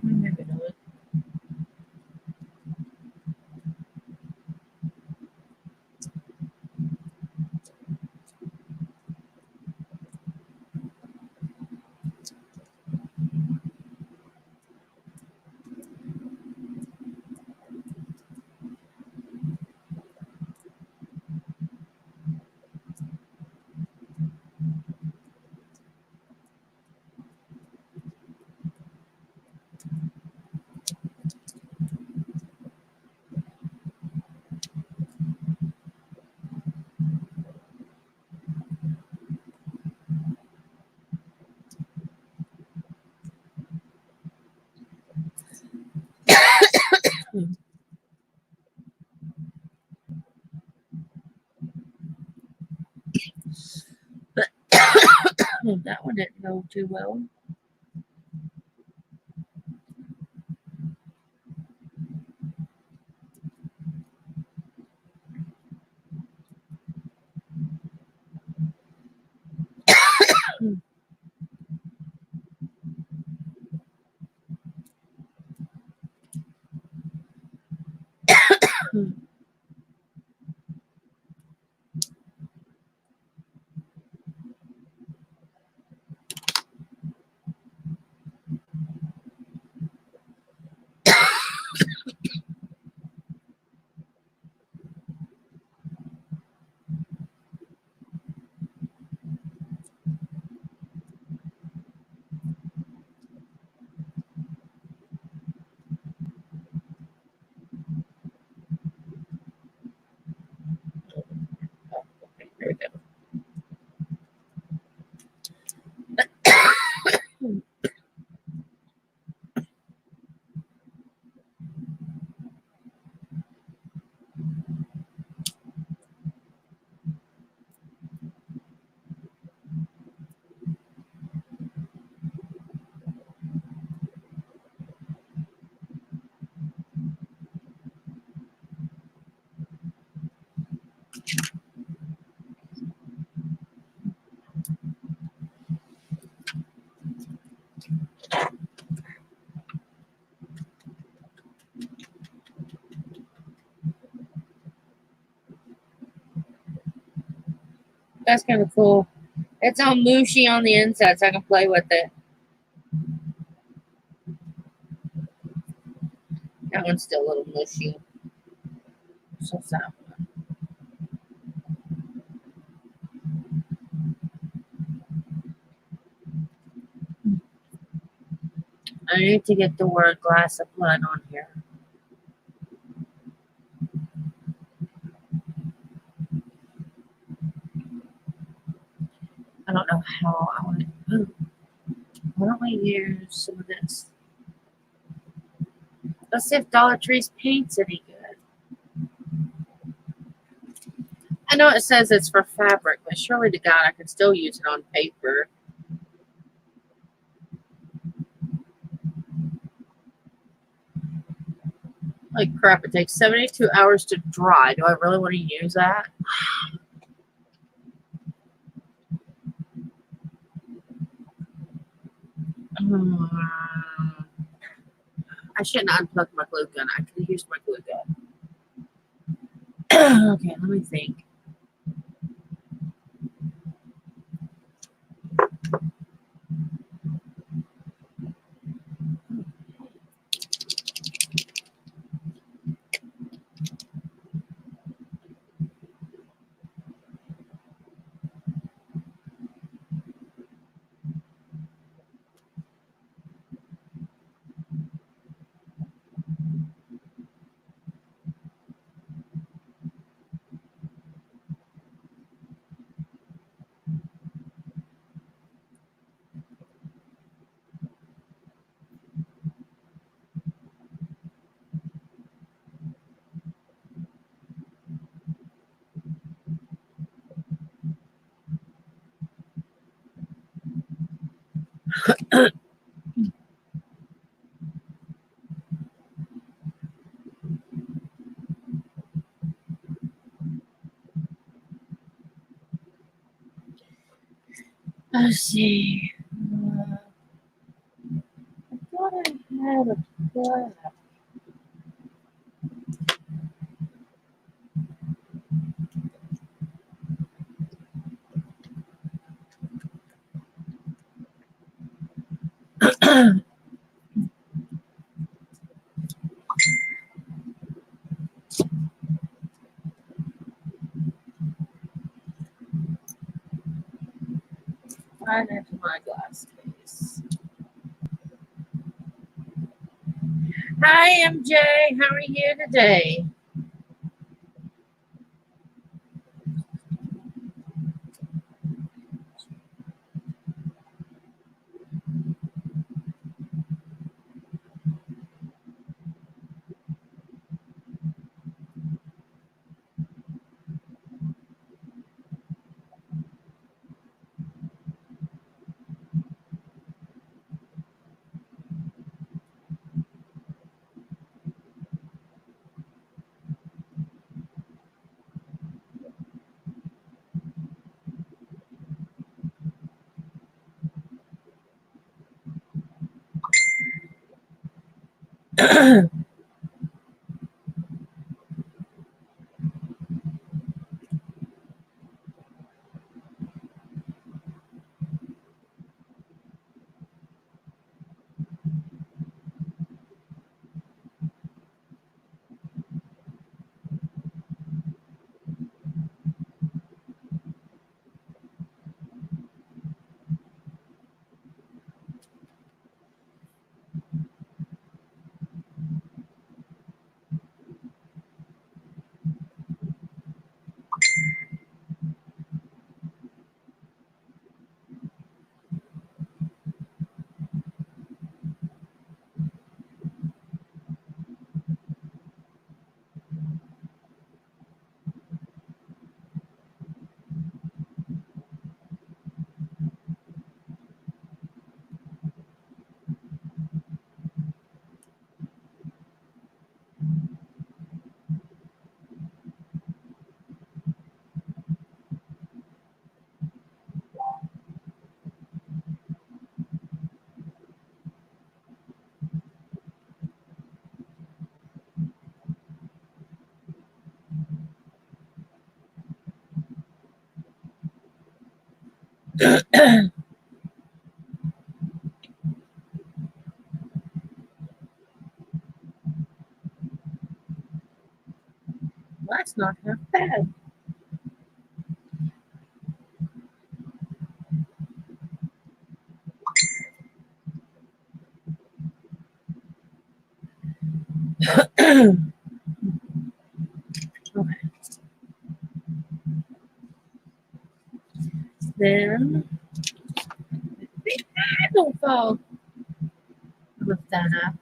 Maybe not. That one didn't go too well. Oh, okay, there we go. That's kind of cool. It's all mushy on the inside, so I can play with it. That one's still a little mushy. So sad. I need to get the word glass of blood on here. I don't know how I want to. Why don't we use some of this? Let's see if Dollar Tree's paint's any good. I know it says it's for fabric, but surely to God I could still use it on paper. Like crap, it takes 72 hours to dry. Do I really want to use that? I shouldn't have unplugged my glue gun. I could have used my glue gun. Okay, let me think. Let's see. I thought I had a plan. Right into my glass case. Hi, MJ. How are you today? That's not half bad. Okay. Then don't fall. Lift that up.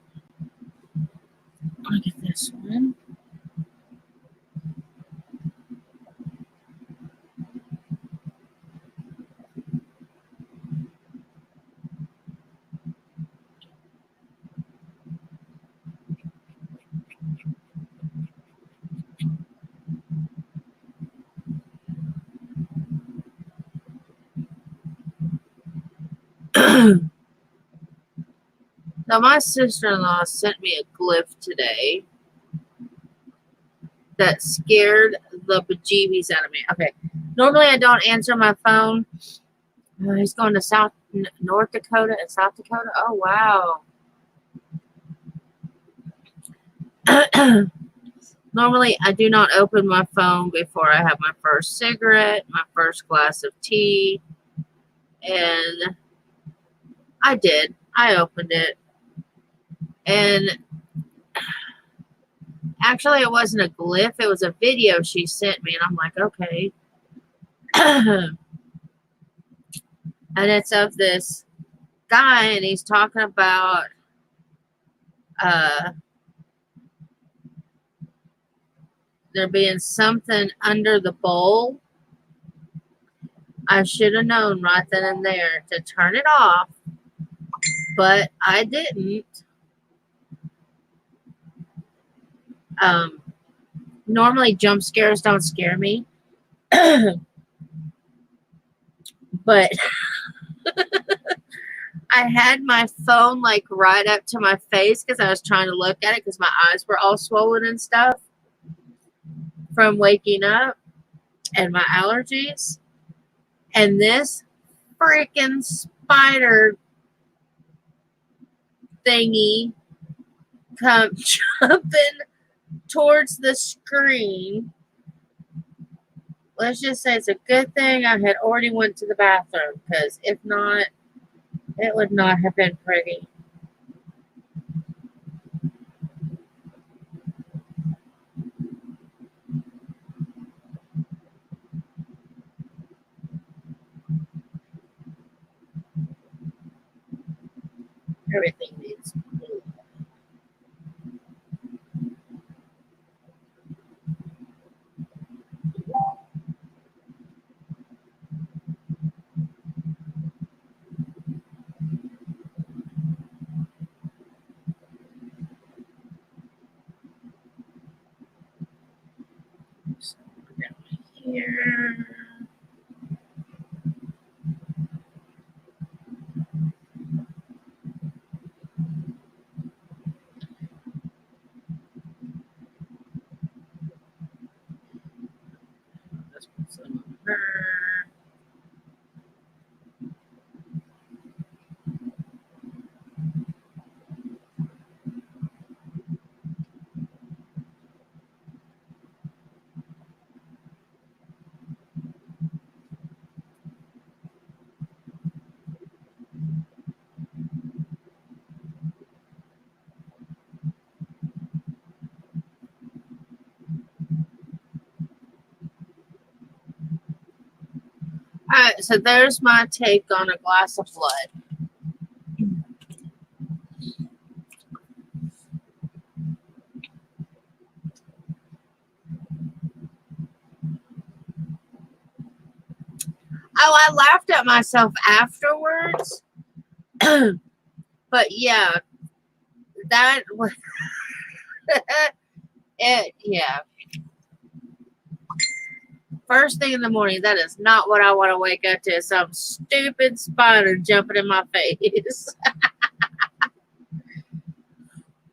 I'll get this one. Now, my sister-in-law sent me a glyph today that scared the bejeebies out of me. Okay, normally I don't answer my phone. He's going to North Dakota and South Dakota. Oh, wow. Normally, I do not open my phone before I have my first cigarette, my first glass of tea, and I did. I opened it, and actually, it wasn't a glyph. It was a video she sent me, and I'm like, okay. And it's of this guy, and he's talking about there being something under the bowl. I should have known right then and there to turn it off, but I didn't. Normally jump scares don't scare me, but I had my phone like right up to my face because I was trying to look at it because my eyes were all swollen and stuff from waking up and my allergies. And this freaking spider thingy come jumping towards the screen. Let's just say it's a good thing I had already went to the bathroom, because if not, it would not have been pretty. Everything needs blue. So down here. Let's put some on her. Alright, so there's my take on a glass of blood. Oh, I laughed at myself afterwards. But yeah, that was it. Yeah. First thing in the morning, that is not what I want to wake up to. Some stupid spider jumping in my face.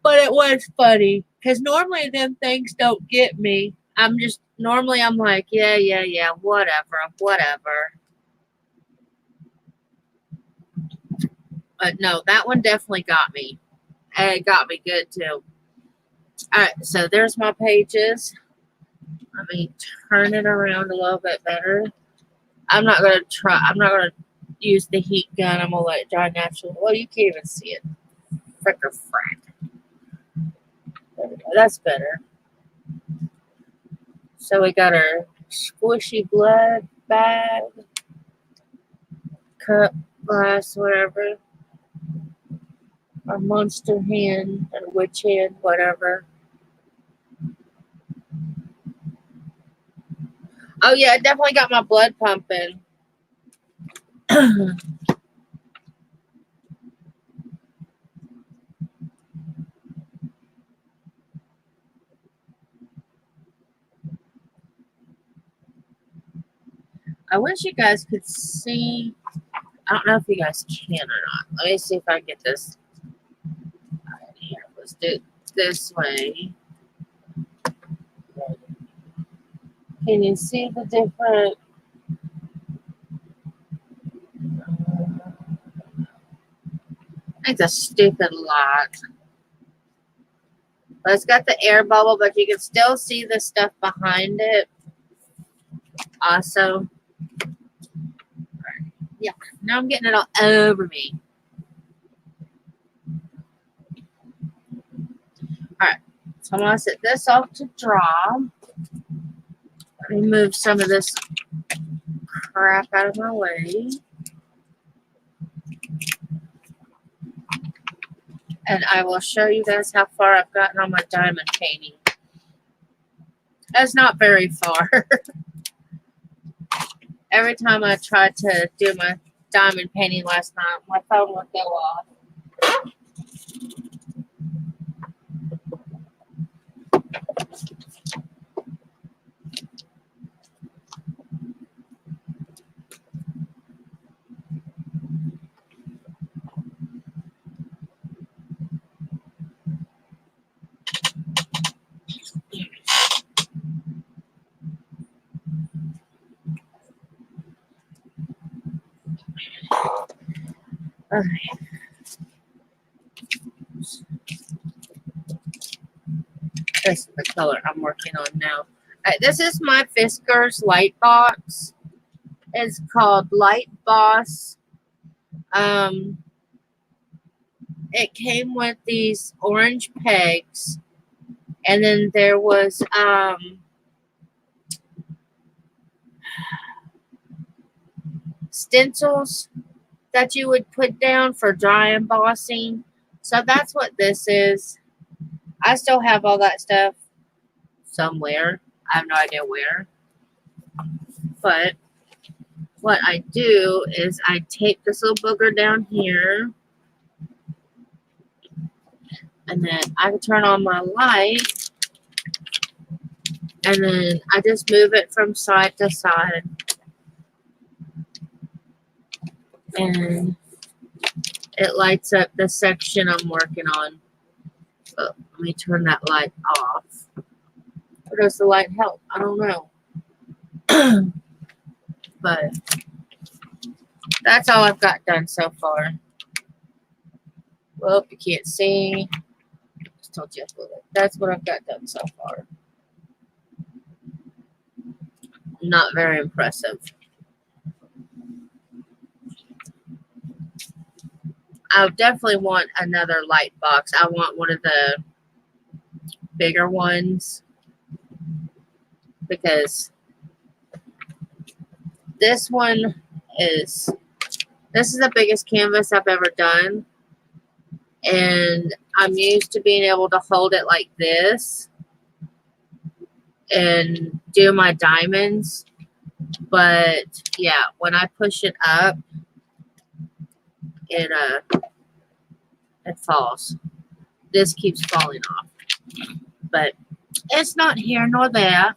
But it was funny, because normally them things don't get me. I'm like, yeah, whatever. But no, that one definitely got me. And it got me good too. Alright, so there's my pages. Let me turn it around a little bit better. I'm not gonna use the heat gun. I'm gonna let it dry naturally. Well, you can't even see it. Frick or frack. There we go. That's better. So we got our squishy blood bag, cup, glass, whatever. Our monster hand, or witch hand, whatever. Oh yeah, I definitely got my blood pumping. I wish you guys could see. I don't know if you guys can or not. Let me see if I can get this. Here, let's do it this way. Can you see the different? It's a stupid lot. But it's got the air bubble, but you can still see the stuff behind it. Also, yeah, now I'm getting it all over me. Alright, so I'm going to set this off to dry. Let me move some of this crap out of my way. And I will show you guys how far I've gotten on my diamond painting. That's not very far. Every time I tried to do my diamond painting last night, my phone would go off. Okay. This is the color I'm working on now. This is my Fiskars light box. It's called Light Boss. It came with these orange pegs, and then there was stencils that you would put down for dry embossing. So that's what this is. I still have all that stuff somewhere. I have no idea where. But what I do is I tape this little booger down here. And then I can turn on my light. And then I just move it from side to side. And it lights up the section I'm working on. Oh, let me turn that light off. Or does the light help? I don't know. But that's all I've got done so far. Well, you can't see. Just told you that's what I've got done so far. Not very impressive. I definitely want another light box. I want one of the bigger ones because this is the biggest canvas I've ever done, and I'm used to being able to hold it like this and do my diamonds. But yeah, when I push it up, it falls. This keeps falling off, but it's not here nor there.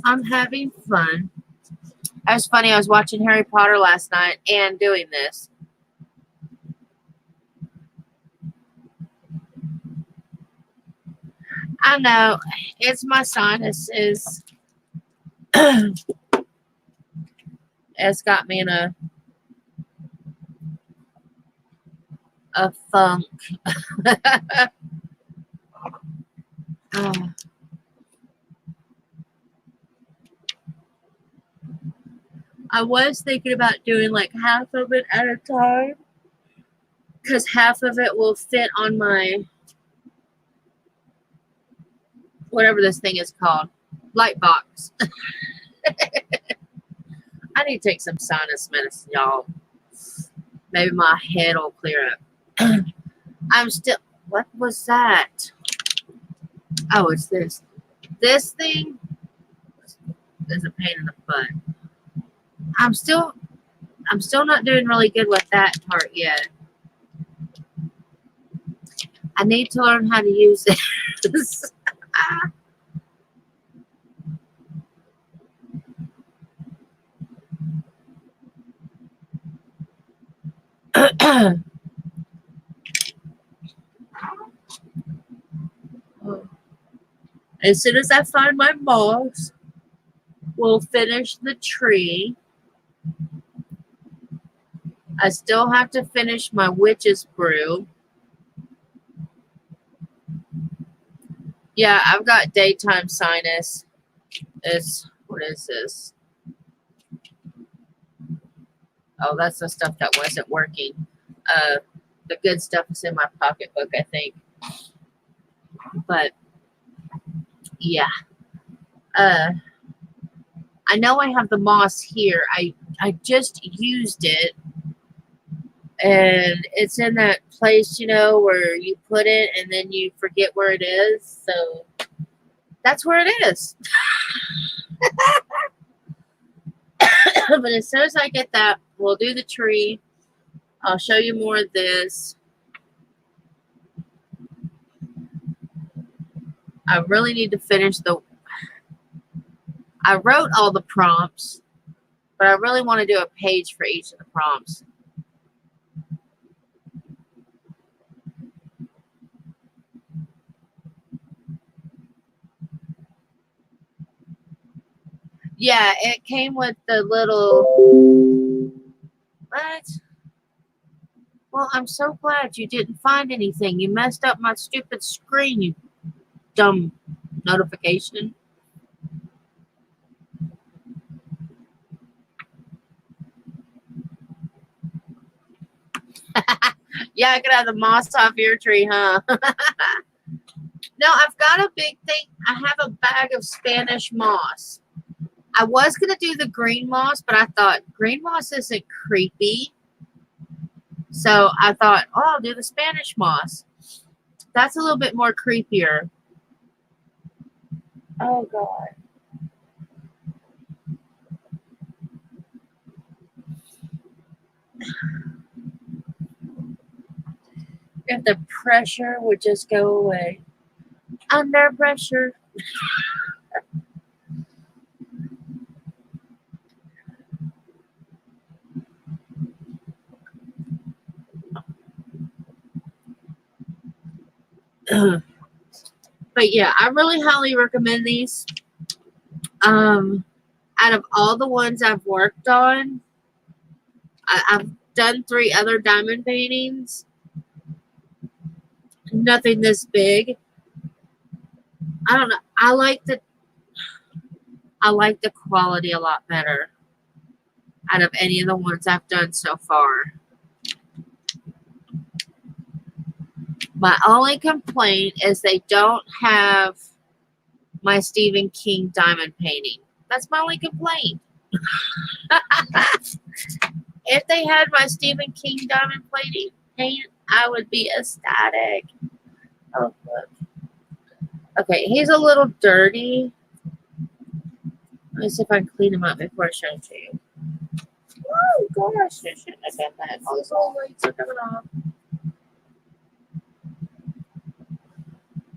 I'm having fun. It was funny. I was watching Harry Potter last night and doing this. I know it's my sinuses. It's got me in a funk. I was thinking about doing like half of it at a time. because half of it will fit on my, whatever this thing is called, light box. I need to take some sinus medicine, y'all. Maybe my head will clear up. I'm still, what was that? Oh, it's this. This thing is a pain in the butt. I'm still not doing really good with that part yet. I need to learn how to use this. As soon as I find my moss, we'll finish the tree. I still have to finish my witch's brew. Yeah, I've got daytime sinus. What is this? Oh, that's the stuff that wasn't working. The good stuff is in my pocketbook, I think. But yeah. I know I have the moss here. I just used it. And it's in that place, you know, where you put it and then you forget where it is. So that's where it is. But as soon as I get that, we'll do the tree. I'll show you more of this. I really need to finish I wrote all the prompts, but I really want to do a page for each of the prompts. Yeah, it came with the little... What? Well, I'm so glad you didn't find anything. You messed up my stupid screen, you dumb notification. Yeah, I could have the moss off your tree, huh? No, I've got a big thing. I have a bag of Spanish moss. I was going to do the green moss, but I thought green moss isn't creepy. So I thought, oh, I'll do the Spanish moss. That's a little bit more creepier. Oh, God. If the pressure would just go away. Under pressure. But yeah, I really highly recommend these. Out of all the ones I've worked on, I've done 3 other diamond paintings. Nothing this big. I don't know. I like the quality a lot better out of any of the ones I've done so far. My only complaint is they don't have my Stephen King diamond painting. That's my only complaint. If they had my Stephen King diamond paint, I would be ecstatic. Oh, look. Okay, he's a little dirty. Let me see if I can clean him up before I show him to you. Oh, gosh. I shouldn't have done that. All his little legs are coming off.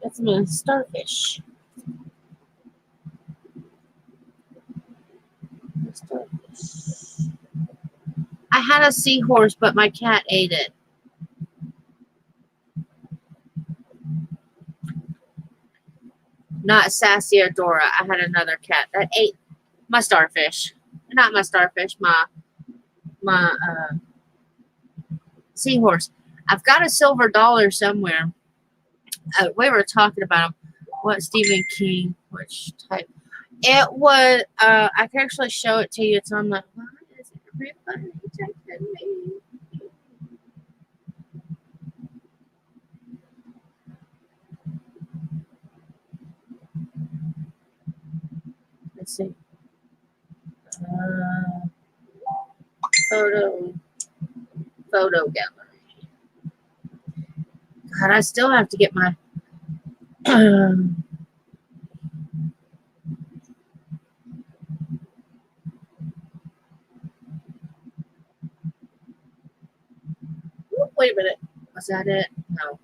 That's a starfish. Starfish. I had a seahorse, but my cat ate it. Not Sassy or Dora. I had another cat that ate my starfish. Not my starfish, my seahorse. I've got a silver dollar somewhere. We were talking about him. What Stephen King? Which type? It was. I can actually show it to you. It's on the. Why is everybody texting me? Let's see. Photo gallery. God, I still have to get my. Wait a minute. Was that it? No.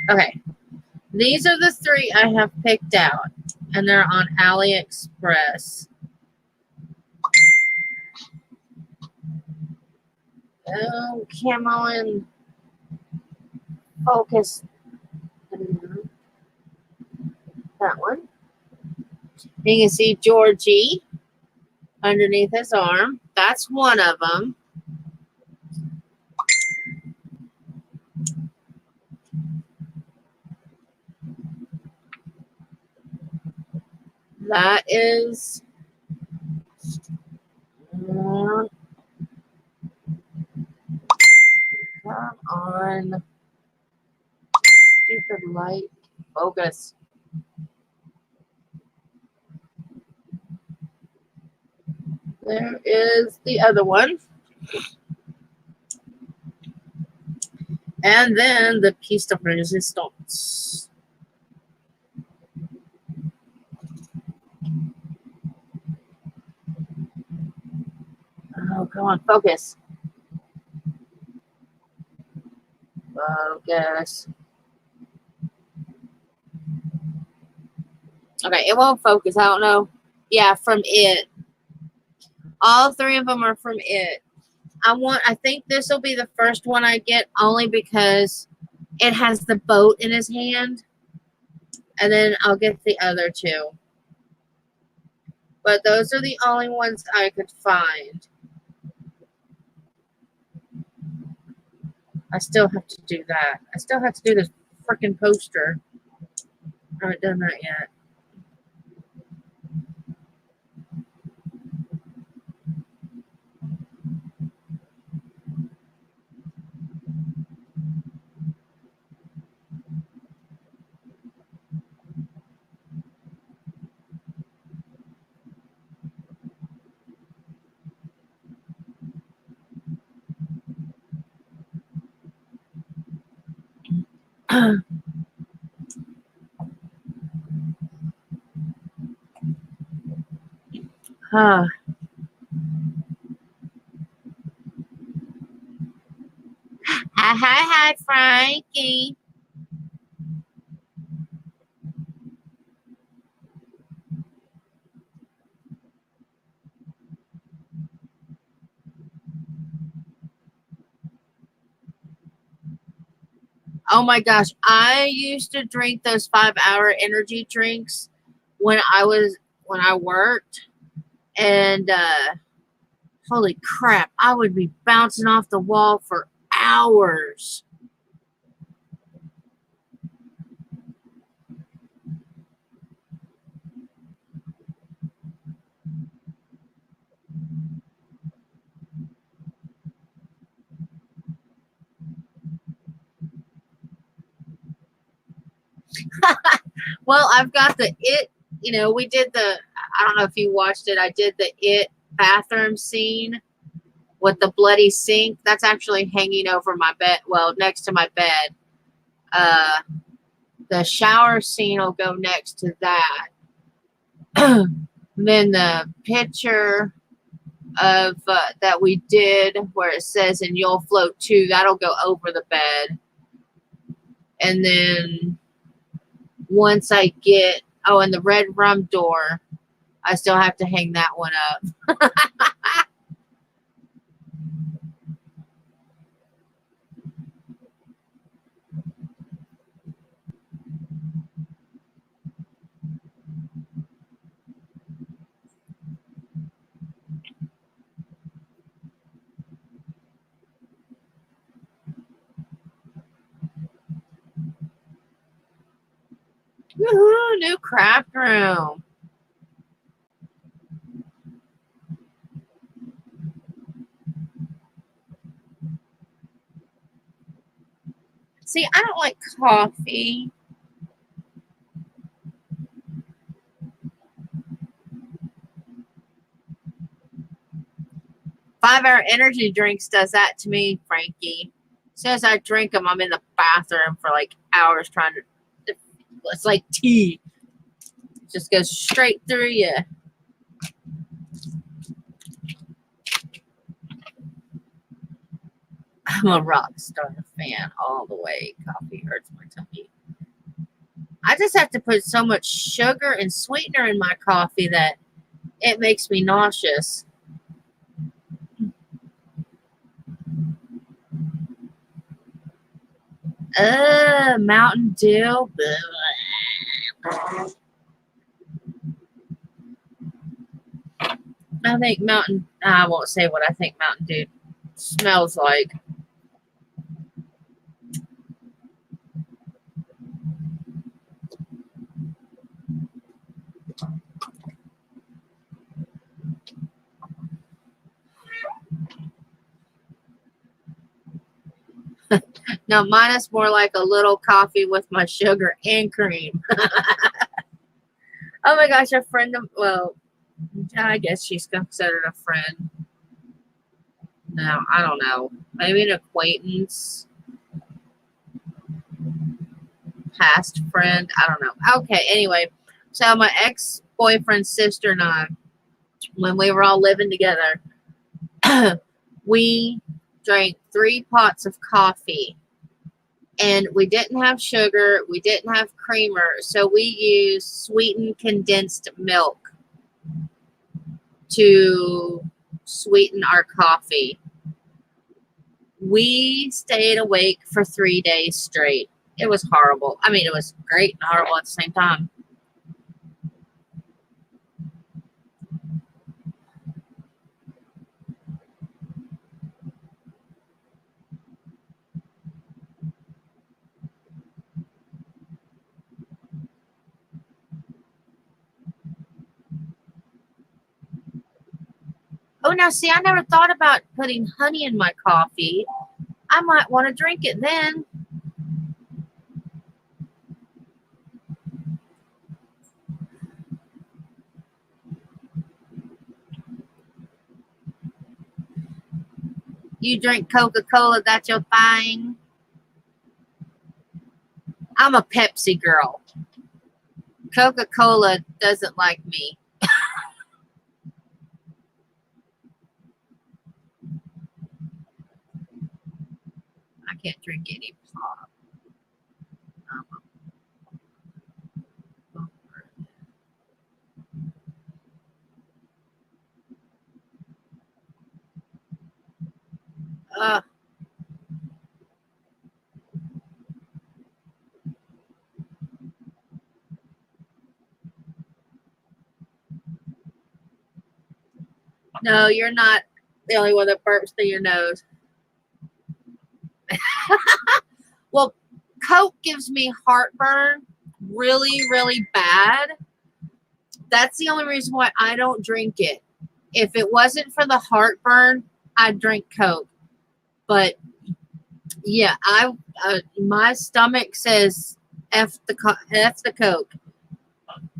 Okay. These are the 3 I have picked out, and they're on AliExpress. Oh, come on. Focus. That one. You can see Georgie underneath his arm. That's one of them. That is come on. Stupid light. Focus. There is the other one. And then the piece de resistance. Oh, come on, focus. Focus. Okay, it won't focus. I don't know. Yeah, from It. All 3 of them are from It. I think this will be the first one I get only because it has the boat in his hand. And then I'll get the other 2. But those are the only ones I could find. I still have to do that. I still have to do this freaking poster. I haven't done that yet. Huh. Hi, Frankie. Oh my gosh, I used to drink those 5-hour energy drinks when I worked, and holy crap, I would be bouncing off the wall for hours. Well, I've got the It, we did I don't know if you watched it, I did the It bathroom scene with the bloody sink. That's actually hanging over my bed, well, next to my bed. The shower scene will go next to that. Then the picture of that we did where it says "and you'll float too," that'll go over the bed. And then once I get and the red rum door, I still have to hang that one up. Woohoo, new craft room. See, I don't like coffee. 5-hour energy drinks does that to me, Frankie. As soon as I drink them, I'm in the bathroom for like hours trying to. It's like tea. It just goes straight through you. I'm a rock star fan all the way. Coffee hurts my tummy. I just have to put so much sugar and sweetener in my coffee that it makes me nauseous. Mountain Dew. I think I won't say what I think Mountain Dew smells like. No, mine is more like a little coffee with my sugar and cream. Oh my gosh, a friend of, well, I guess she's considered a friend. No, I don't know. Maybe an acquaintance. Past friend. I don't know. Okay, anyway. So my ex-boyfriend's sister and I, when we were all living together, we drank 3 pots of coffee. And we didn't have sugar. We didn't have creamer. So we used sweetened condensed milk to sweeten our coffee. We stayed awake for 3 days straight. It was horrible. I mean, it was great and horrible at the same time. Oh, now see, I never thought about putting honey in my coffee. I might want to drink it then. You drink Coca-Cola, that's your thing? I'm a Pepsi girl. Coca-Cola doesn't like me. I can't drink any pop. No, you're not the only one that burps through your nose. Well, Coke gives me heartburn really, really bad. That's the only reason why I don't drink it. If it wasn't for the heartburn, I'd drink Coke. But yeah, my stomach says F the Coke.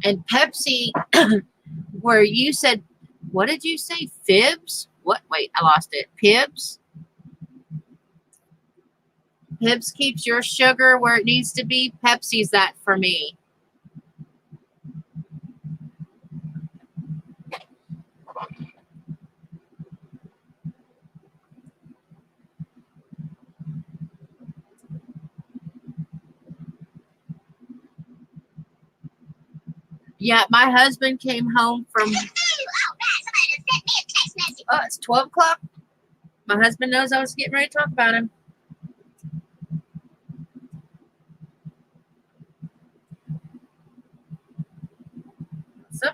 And Pepsi, where you said, what did you say? Fibs? What? Wait, I lost it. Pibs? Pibs keeps your sugar where it needs to be. Pepsi's that for me. Yeah, my husband came home from. Oh, somebody just sent me a text message. Oh, it's 12 o'clock. My husband knows I was getting ready to talk about him. So,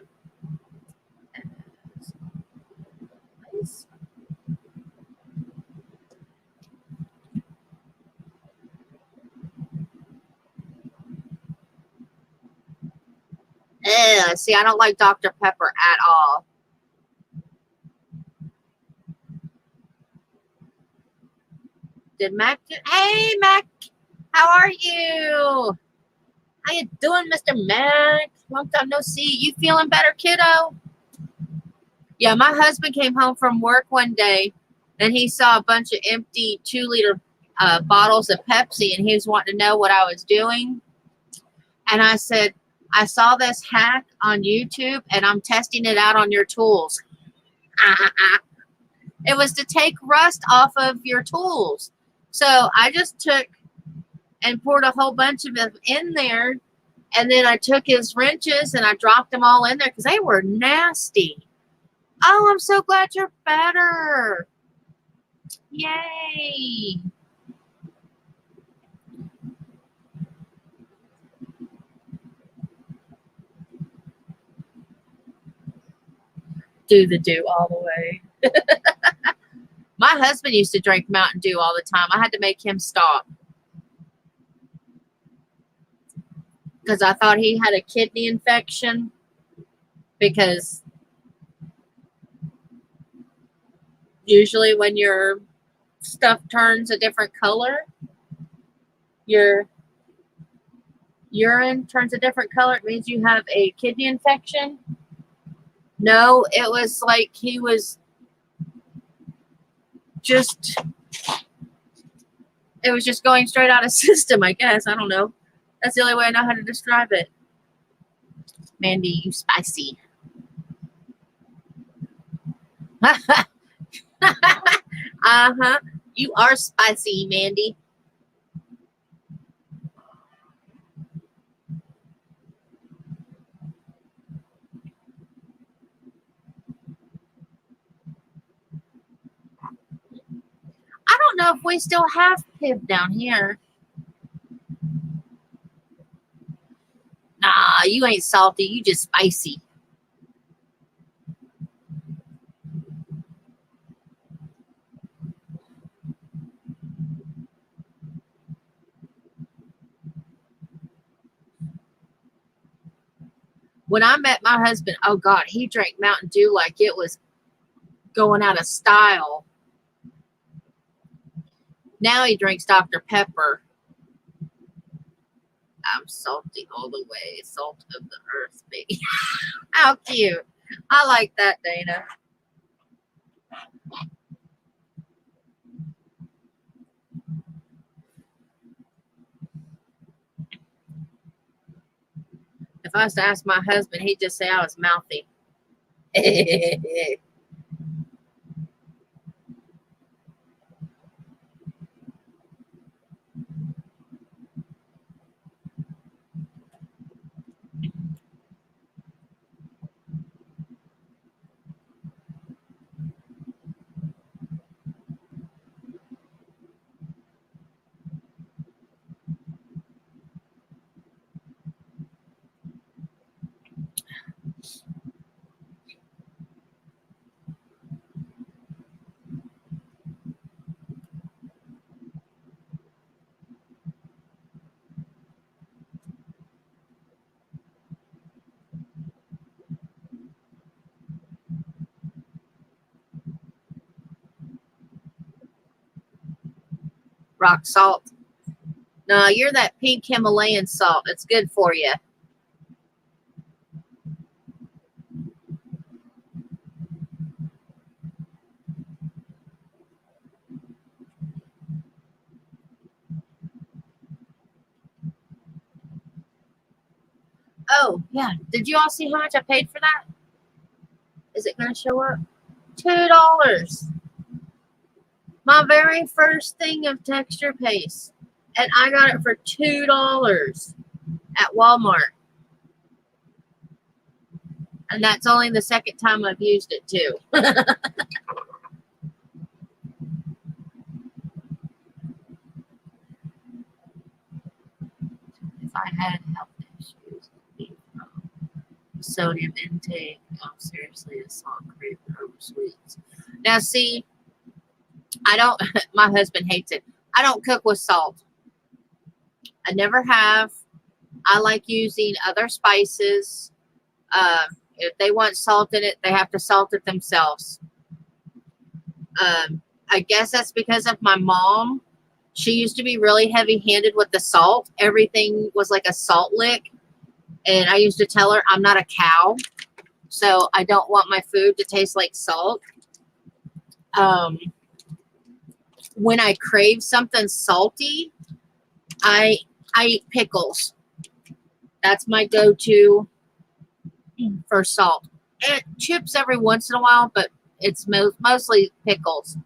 nice. See, I don't like Dr. Pepper at all. Did Mac do? Hey, Mac, how are you? How you doing, Mr. Mac? Long time no see. You feeling better, kiddo? Yeah, my husband came home from work one day, and he saw a bunch of empty 2-liter bottles of Pepsi, and he was wanting to know what I was doing. And I said, I saw this hack on YouTube, and I'm testing it out on your tools. It was to take rust off of your tools. So I just took and poured a whole bunch of them in there, and then I took his wrenches and I dropped them all in there because they were nasty. Oh, I'm so glad you're better. Yay. Do all the way. My husband used to drink Mountain Dew all the time. I had to make him stop because I thought he had a kidney infection, because usually when your stuff turns a different color, your urine turns a different color, it means you have a kidney infection. No, it was like he was just, it was just going straight out of system, I guess. I don't know. That's the only way I know how to describe it. Mandy, you spicy. Uh-huh. You are spicy, Mandy. I don't know if we still have Pib down here. Nah, you ain't salty. You just spicy. When I met my husband, oh God, he drank Mountain Dew like it was going out of style. Now he drinks Dr. Pepper. I'm salty all the way. Salt of the earth, baby. How cute. I like that, Dana. If I was to ask my husband, he'd just say I was mouthy. Rock salt. No, you're that pink Himalayan salt. It's good for you. Oh, yeah. Did you all see how much I paid for that? Is it going to show up? $2. My very first thing of texture paste. And I got it for $2 at Walmart. And that's only the second time I've used it, too. If I had health issues, sodium intake, oh, seriously, a salt craving over sweets. Now, see, I don't, my husband hates it. I don't cook with salt. I never have. I like using other spices. If they want salt in it, they have to salt it themselves. I guess that's because of my mom. She used to be really heavy-handed with the salt. Everything was like a salt lick. And I used to tell her I'm not a cow, so I don't want my food to taste like salt. when I crave something salty, I eat pickles. That's my go-to for salt. And chips every once in a while, but it's mostly pickles.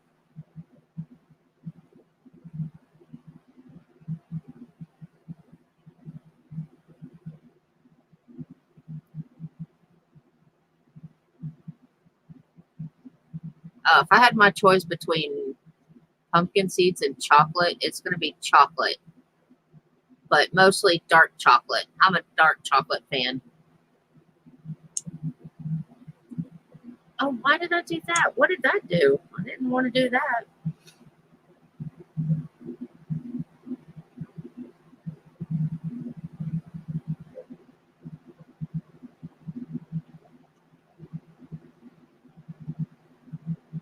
If I had my choice between pumpkin seeds and chocolate, it's going to be chocolate, but mostly dark chocolate. I'm a dark chocolate fan. Oh, why did I do that? What did that do? I didn't want to do that.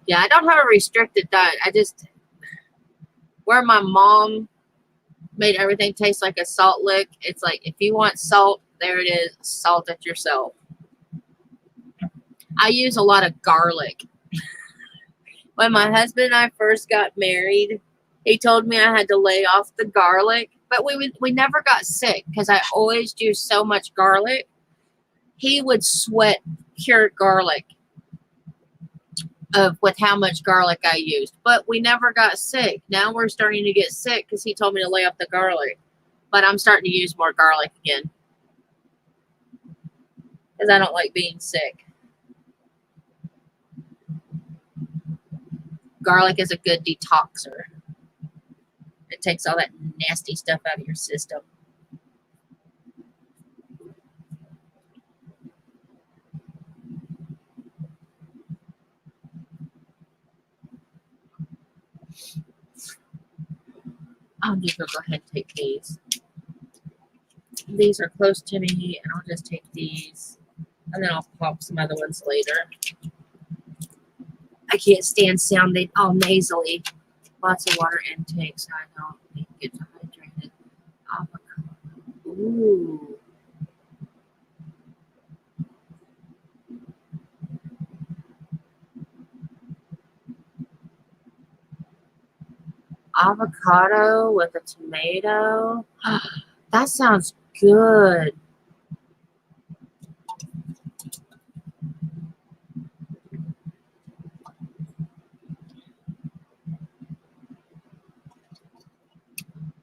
Yeah, I don't have a restricted diet. I just, where my mom made everything taste like a salt lick, it's like, if you want salt, there it is. Salt it yourself. I use a lot of garlic. When my husband and I first got married, he told me I had to lay off the garlic, but we never got sick because I always used so much garlic. He would sweat pure garlic with how much garlic I used, but we never got sick. Now we're starting to get sick because he told me to lay off the garlic, but I'm starting to use more garlic again because I don't like being sick. Garlic is a good detoxer. It takes all that nasty stuff out of your system. I'm just going to go ahead and take these. These are close to me, and I'll just take these, and then I'll pop some other ones later. I can't stand sounding all nasally. Lots of water intake, so I don't get dehydrated. Avocado. Ooh. Avocado with a tomato. That sounds good.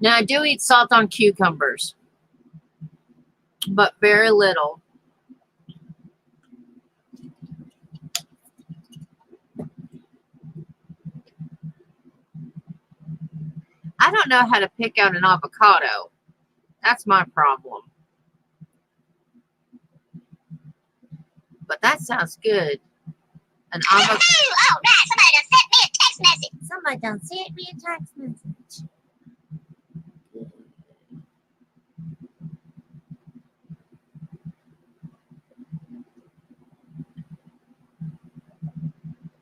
Now, I do eat salt on cucumbers, but very little. I don't know how to pick out an avocado. That's my problem. But that sounds good. An avocado. Oh, right. Somebody done sent me a text message. Somebody done sent me a text message.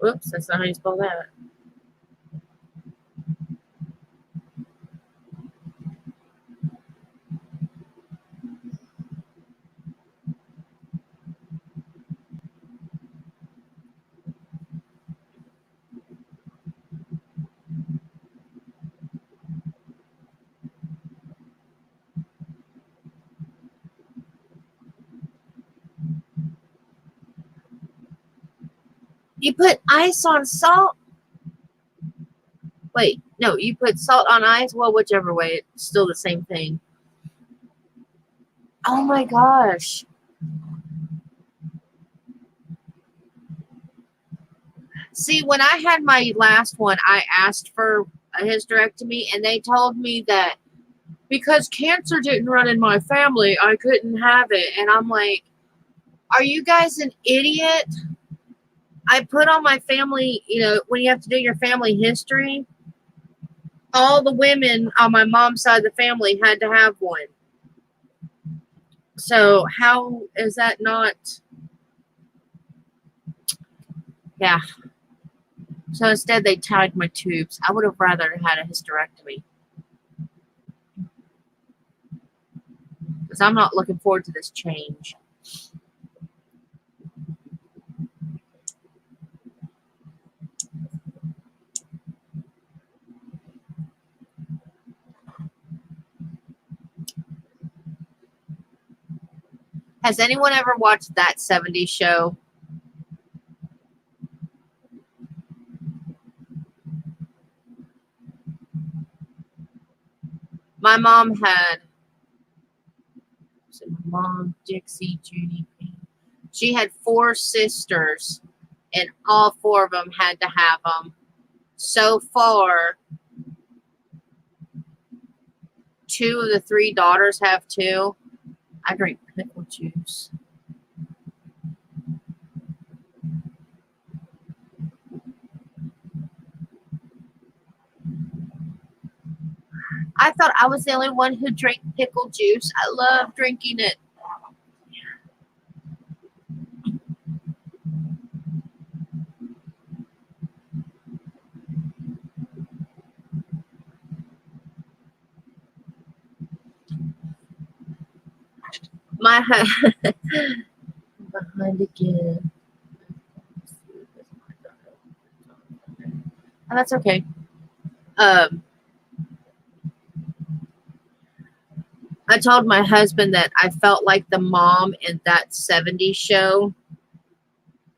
Whoops, that's not how you spell that. You put ice on salt? Wait, no, you put salt on ice? Well, whichever way, it's still the same thing. Oh my gosh. See, when I had my last one, I asked for a hysterectomy, and they told me that because cancer didn't run in my family, I couldn't have it. And I'm like, are you guys an idiot? I put on my family, when you have to do your family history, all the women on my mom's side of the family had to have one. So how is that not? Yeah. So instead they tied my tubes. I would have rather had a hysterectomy. Because I'm not looking forward to this change. Has anyone ever watched That 70s Show? My mom had, my mom, Dixie, Judy, Pam. She had 4 sisters, and all 4 of them had to have them. So far, 2 of the 3 daughters have 2. I drink pickle juice. I thought I was the only one who drank pickle juice. I love drinking it. My behind again. Oh, that's okay. I told my husband that I felt like the mom in That 70s Show.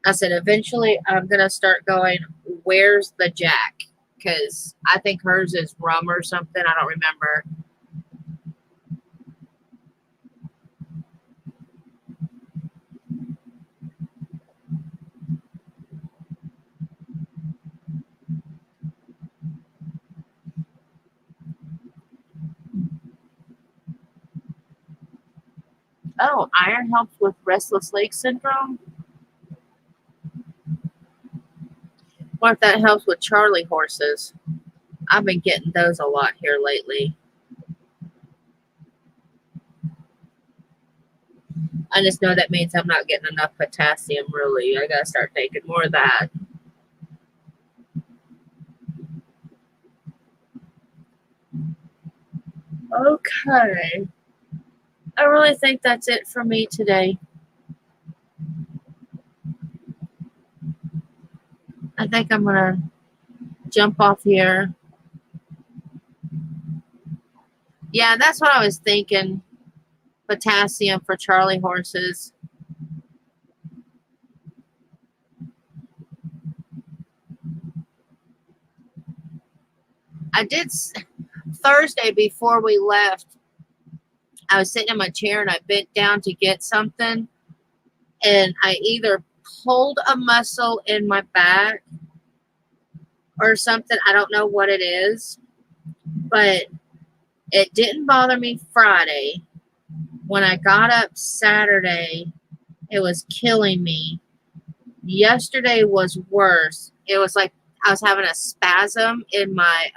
I said, eventually I'm going to start going, where's the Jack? Because I think hers is rum or something. I don't remember. Oh, iron helps with restless leg syndrome. What if that helps with Charlie horses? I've been getting those a lot here lately. I just know that means I'm not getting enough potassium, really. I gotta start taking more of that. Okay. I really think that's it for me today. I think I'm gonna jump off here. Yeah, that's what I was thinking. Potassium for Charlie horses. I did Thursday before we left. I was sitting in my chair and I bent down to get something, and I either pulled a muscle in my back or something. I don't know what it is, but it didn't bother me Friday. When I got up Saturday, it was killing me. Yesterday was worse. It was like I was having a spasm in my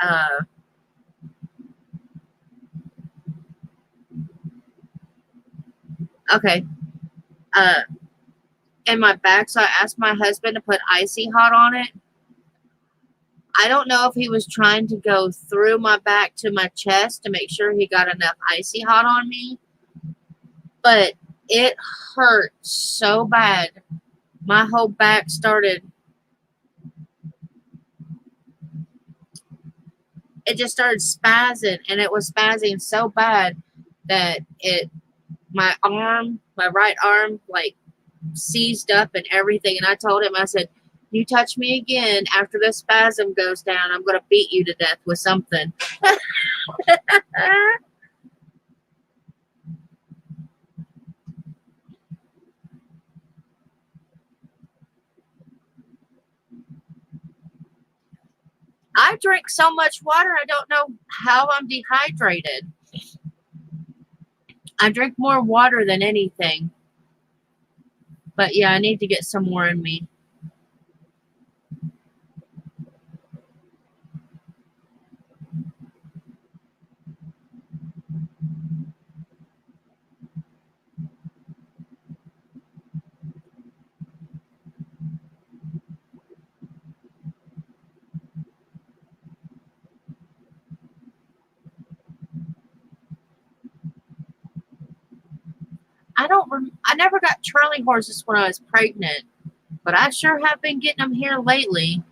in my back. So I asked my husband to put Icy Hot on it. I don't know if he was trying to go through my back to my chest to make sure he got enough Icy Hot on me, but it hurt so bad. My whole back started, it just started spazzing, and it was spazzing so bad that my right arm, like seized up and everything. And I told him, I said, you touch me again after the spasm goes down, I'm going to beat you to death with something. I drink so much water, I don't know how I'm dehydrated. I drink more water than anything. But yeah, I need to get some more in me. I never got Charlie horses when I was pregnant, but I sure have been getting them here lately.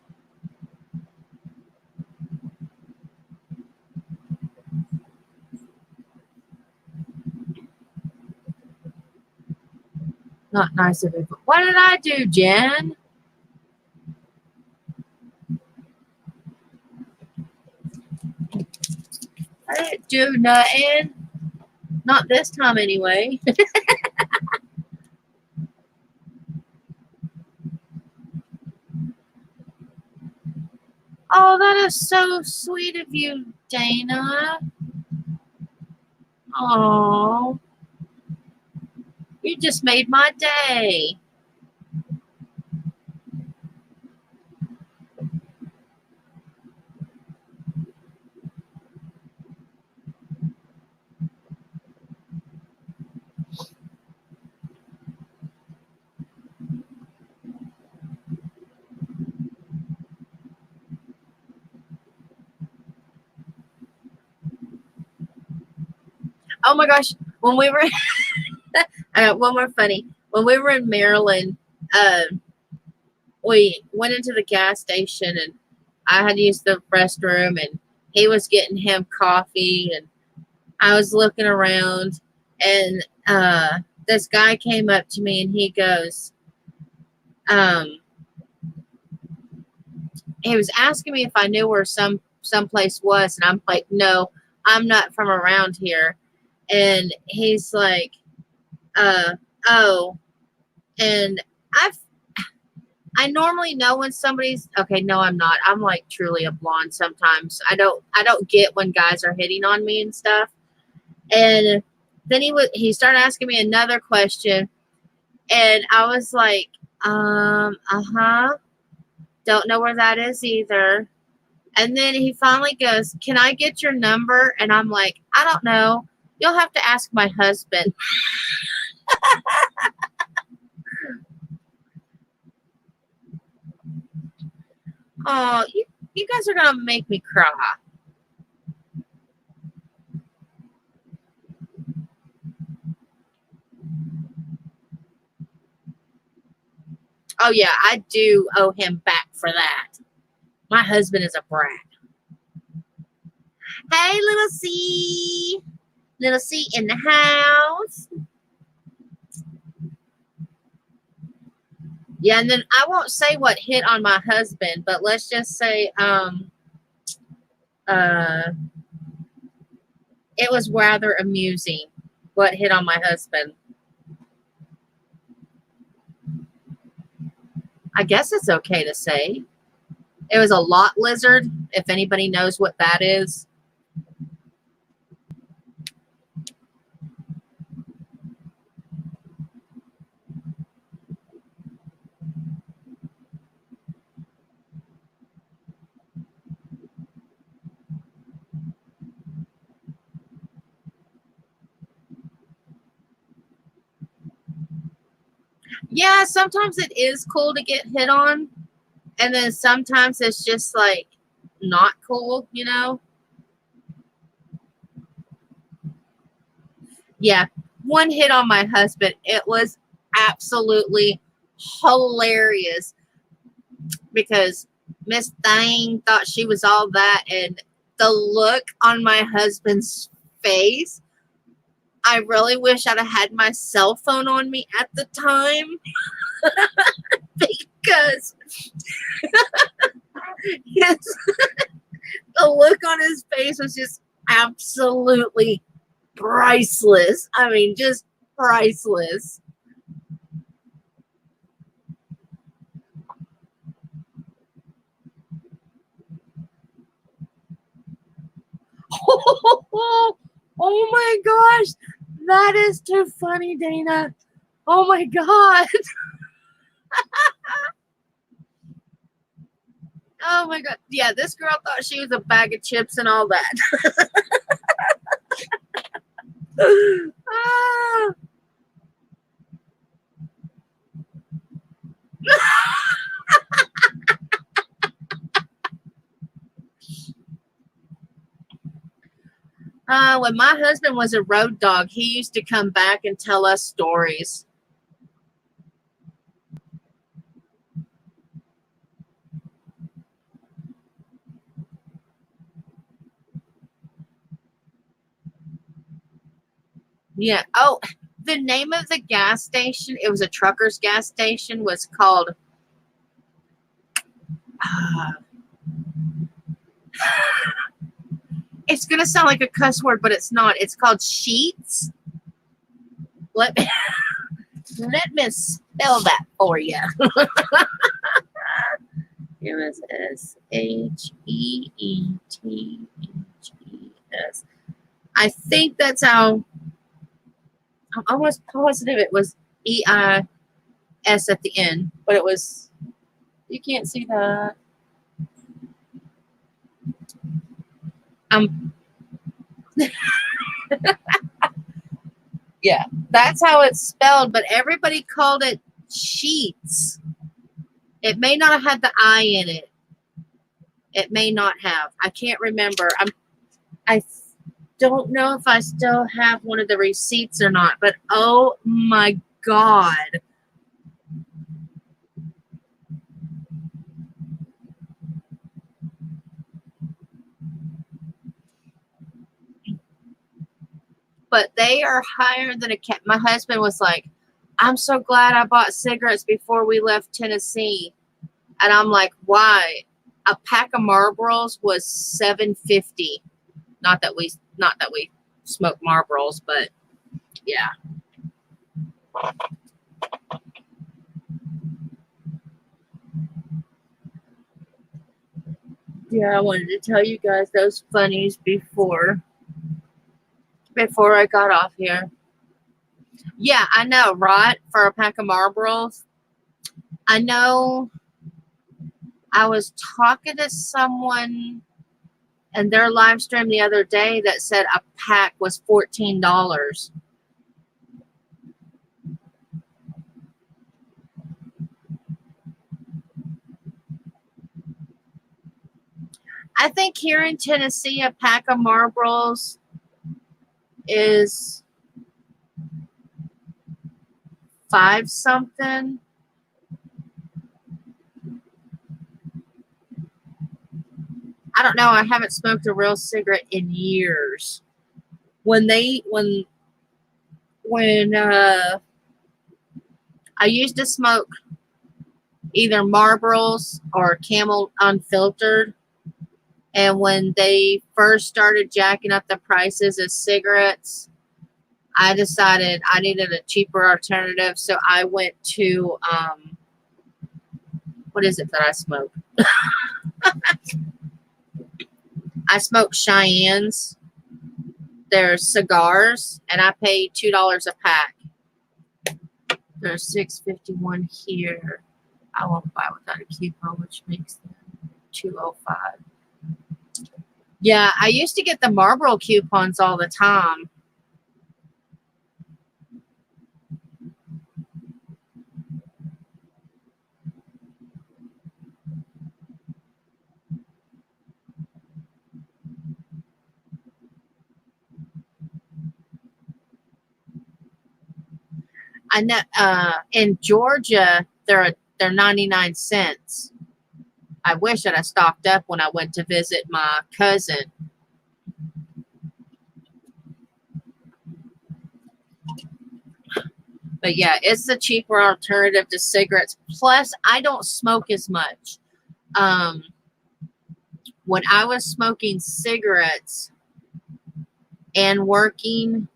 Not nice of it. But what did I do, Jen? I didn't do nothing. Not this time, anyway. Oh, that is so sweet of you, Dana. Oh, you just made my day. Oh my gosh, when we were one more funny. When we were in Maryland, uh, we went into the gas station and I had used the restroom and he was getting him coffee and I was looking around and this guy came up to me and he goes, um, he was asking me if I knew where someplace was and I'm like, no, I'm not from around here. And he's like, oh, and I normally know when somebody's okay. No, I'm not. I'm like truly a blonde sometimes. I don't get when guys are hitting on me and stuff. And then he started asking me another question, and I was like, uh-huh. Don't know where that is either. And then he finally goes, "Can I get your number?" And I'm like, "I don't know. You'll have to ask my husband." Oh, you guys are gonna make me cry. Oh yeah, I do owe him back for that. My husband is a brat. Hey, little C. Little C in the house. Yeah, and then I won't say what hit on my husband, but let's just say uh it was rather amusing what hit on my husband. I guess it's okay to say. It was a lot lizard, if anybody knows what that is. Yeah, sometimes it is cool to get hit on, and then sometimes it's just like not cool, you know? Yeah, one hit on my husband. It was absolutely hilarious because Miss Thang thought she was all that, and the look on my husband's face. I really wish I'd have had my cell phone on me at the time because his, the look on his face was just absolutely priceless. I mean, just priceless. Oh my gosh, that is too funny, Dana. Oh my god. Oh my god. Yeah, this girl thought she was a bag of chips and all that. Ah. When my husband was a road dog, he used to come back and tell us stories. Yeah. Oh, The name of the gas station, it was a trucker's gas station, was called it's gonna sound like a cuss word, but it's not. It's called Sheets. Let me spell that for you. Sheethes. I think that's how. I'm almost positive it was EIS at the end, but it was. You can't see that. Yeah, that's how it's spelled, but everybody called it Sheets. It may not have had the I in it. It may not have. I can't remember. I don't know if I still have one of the receipts or not, but oh my God. But they are higher than a cat. My husband was like, I'm so glad I bought cigarettes before we left Tennessee. And I'm like, why? A pack of Marlboros was $7.50. Not that we smoke Marlboros, but yeah. Yeah, I wanted to tell you guys those funnies before I got off here. Yeah, I know, right? For a pack of Marlboros. I know I was talking to someone in their live stream the other day that said a pack was $14. I think here in Tennessee, a pack of Marlboros is $5 something. I don't know. I haven't smoked a real cigarette in years. When I used to smoke either Marlboros or Camel Unfiltered, and when they first started jacking up the prices of cigarettes, I decided I needed a cheaper alternative, so I went to what is it that I smoke? I smoke Cheyennes. They're cigars, and I pay $2 a pack. There's $6.51 here. I won't buy without a coupon, which makes them $2.05. Yeah, I used to get the Marlboro coupons all the time. I know in Georgia they're 99 cents. I wish that I stocked up when I went to visit my cousin. But yeah, it's a cheaper alternative to cigarettes. Plus, I don't smoke as much. When I was smoking cigarettes and working,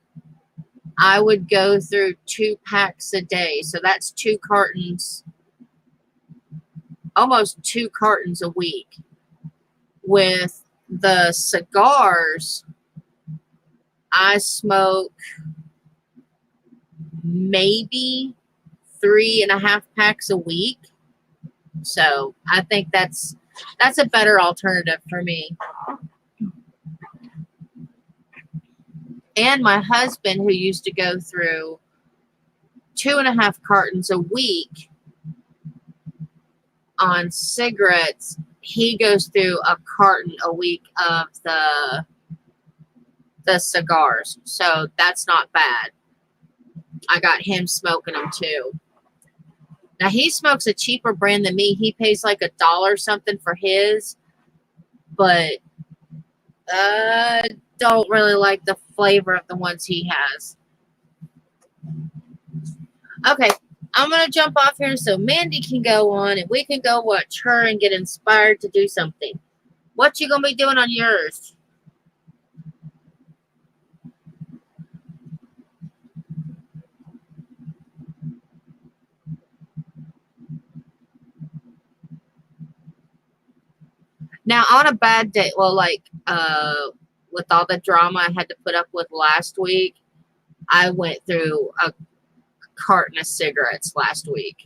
I would go through 2 packs a day. So that's 2 cartons, almost 2 cartons a week. With the cigars, I smoke maybe 3.5 packs a week. So I think that's a better alternative for me. And my husband, who used to go through 2.5 cartons a week on cigarettes, he goes through a carton a week of the cigars. So that's not bad. I got him smoking them too. Now he smokes a cheaper brand than me. He pays like $1 something for his, but don't really like the flavor of the ones he has. Okay, I'm gonna jump off here so Mandy can go on and we can go watch her and get inspired to do something. What you gonna be doing on yours? Now on a bad day, well, like with all the drama I had to put up with last week, I went through a carton of cigarettes last week.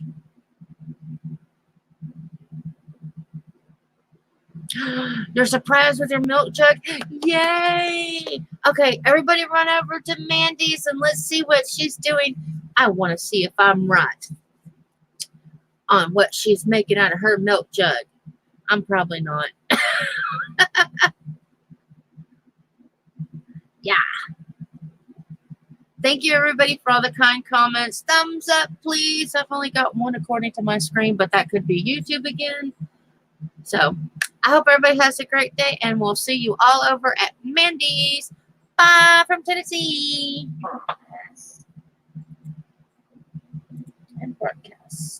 You're surprised with your milk jug? Yay! Okay, everybody run over to Mandy's and let's see what she's doing. I want to see if I'm right on what she's making out of her milk jug. I'm probably not. Yeah. Thank you, everybody, for all the kind comments. Thumbs up, please. I've only got one according to my screen, but that could be YouTube again. So I hope everybody has a great day, and we'll see you all over at Mandy's. Bye from Tennessee. And broadcast.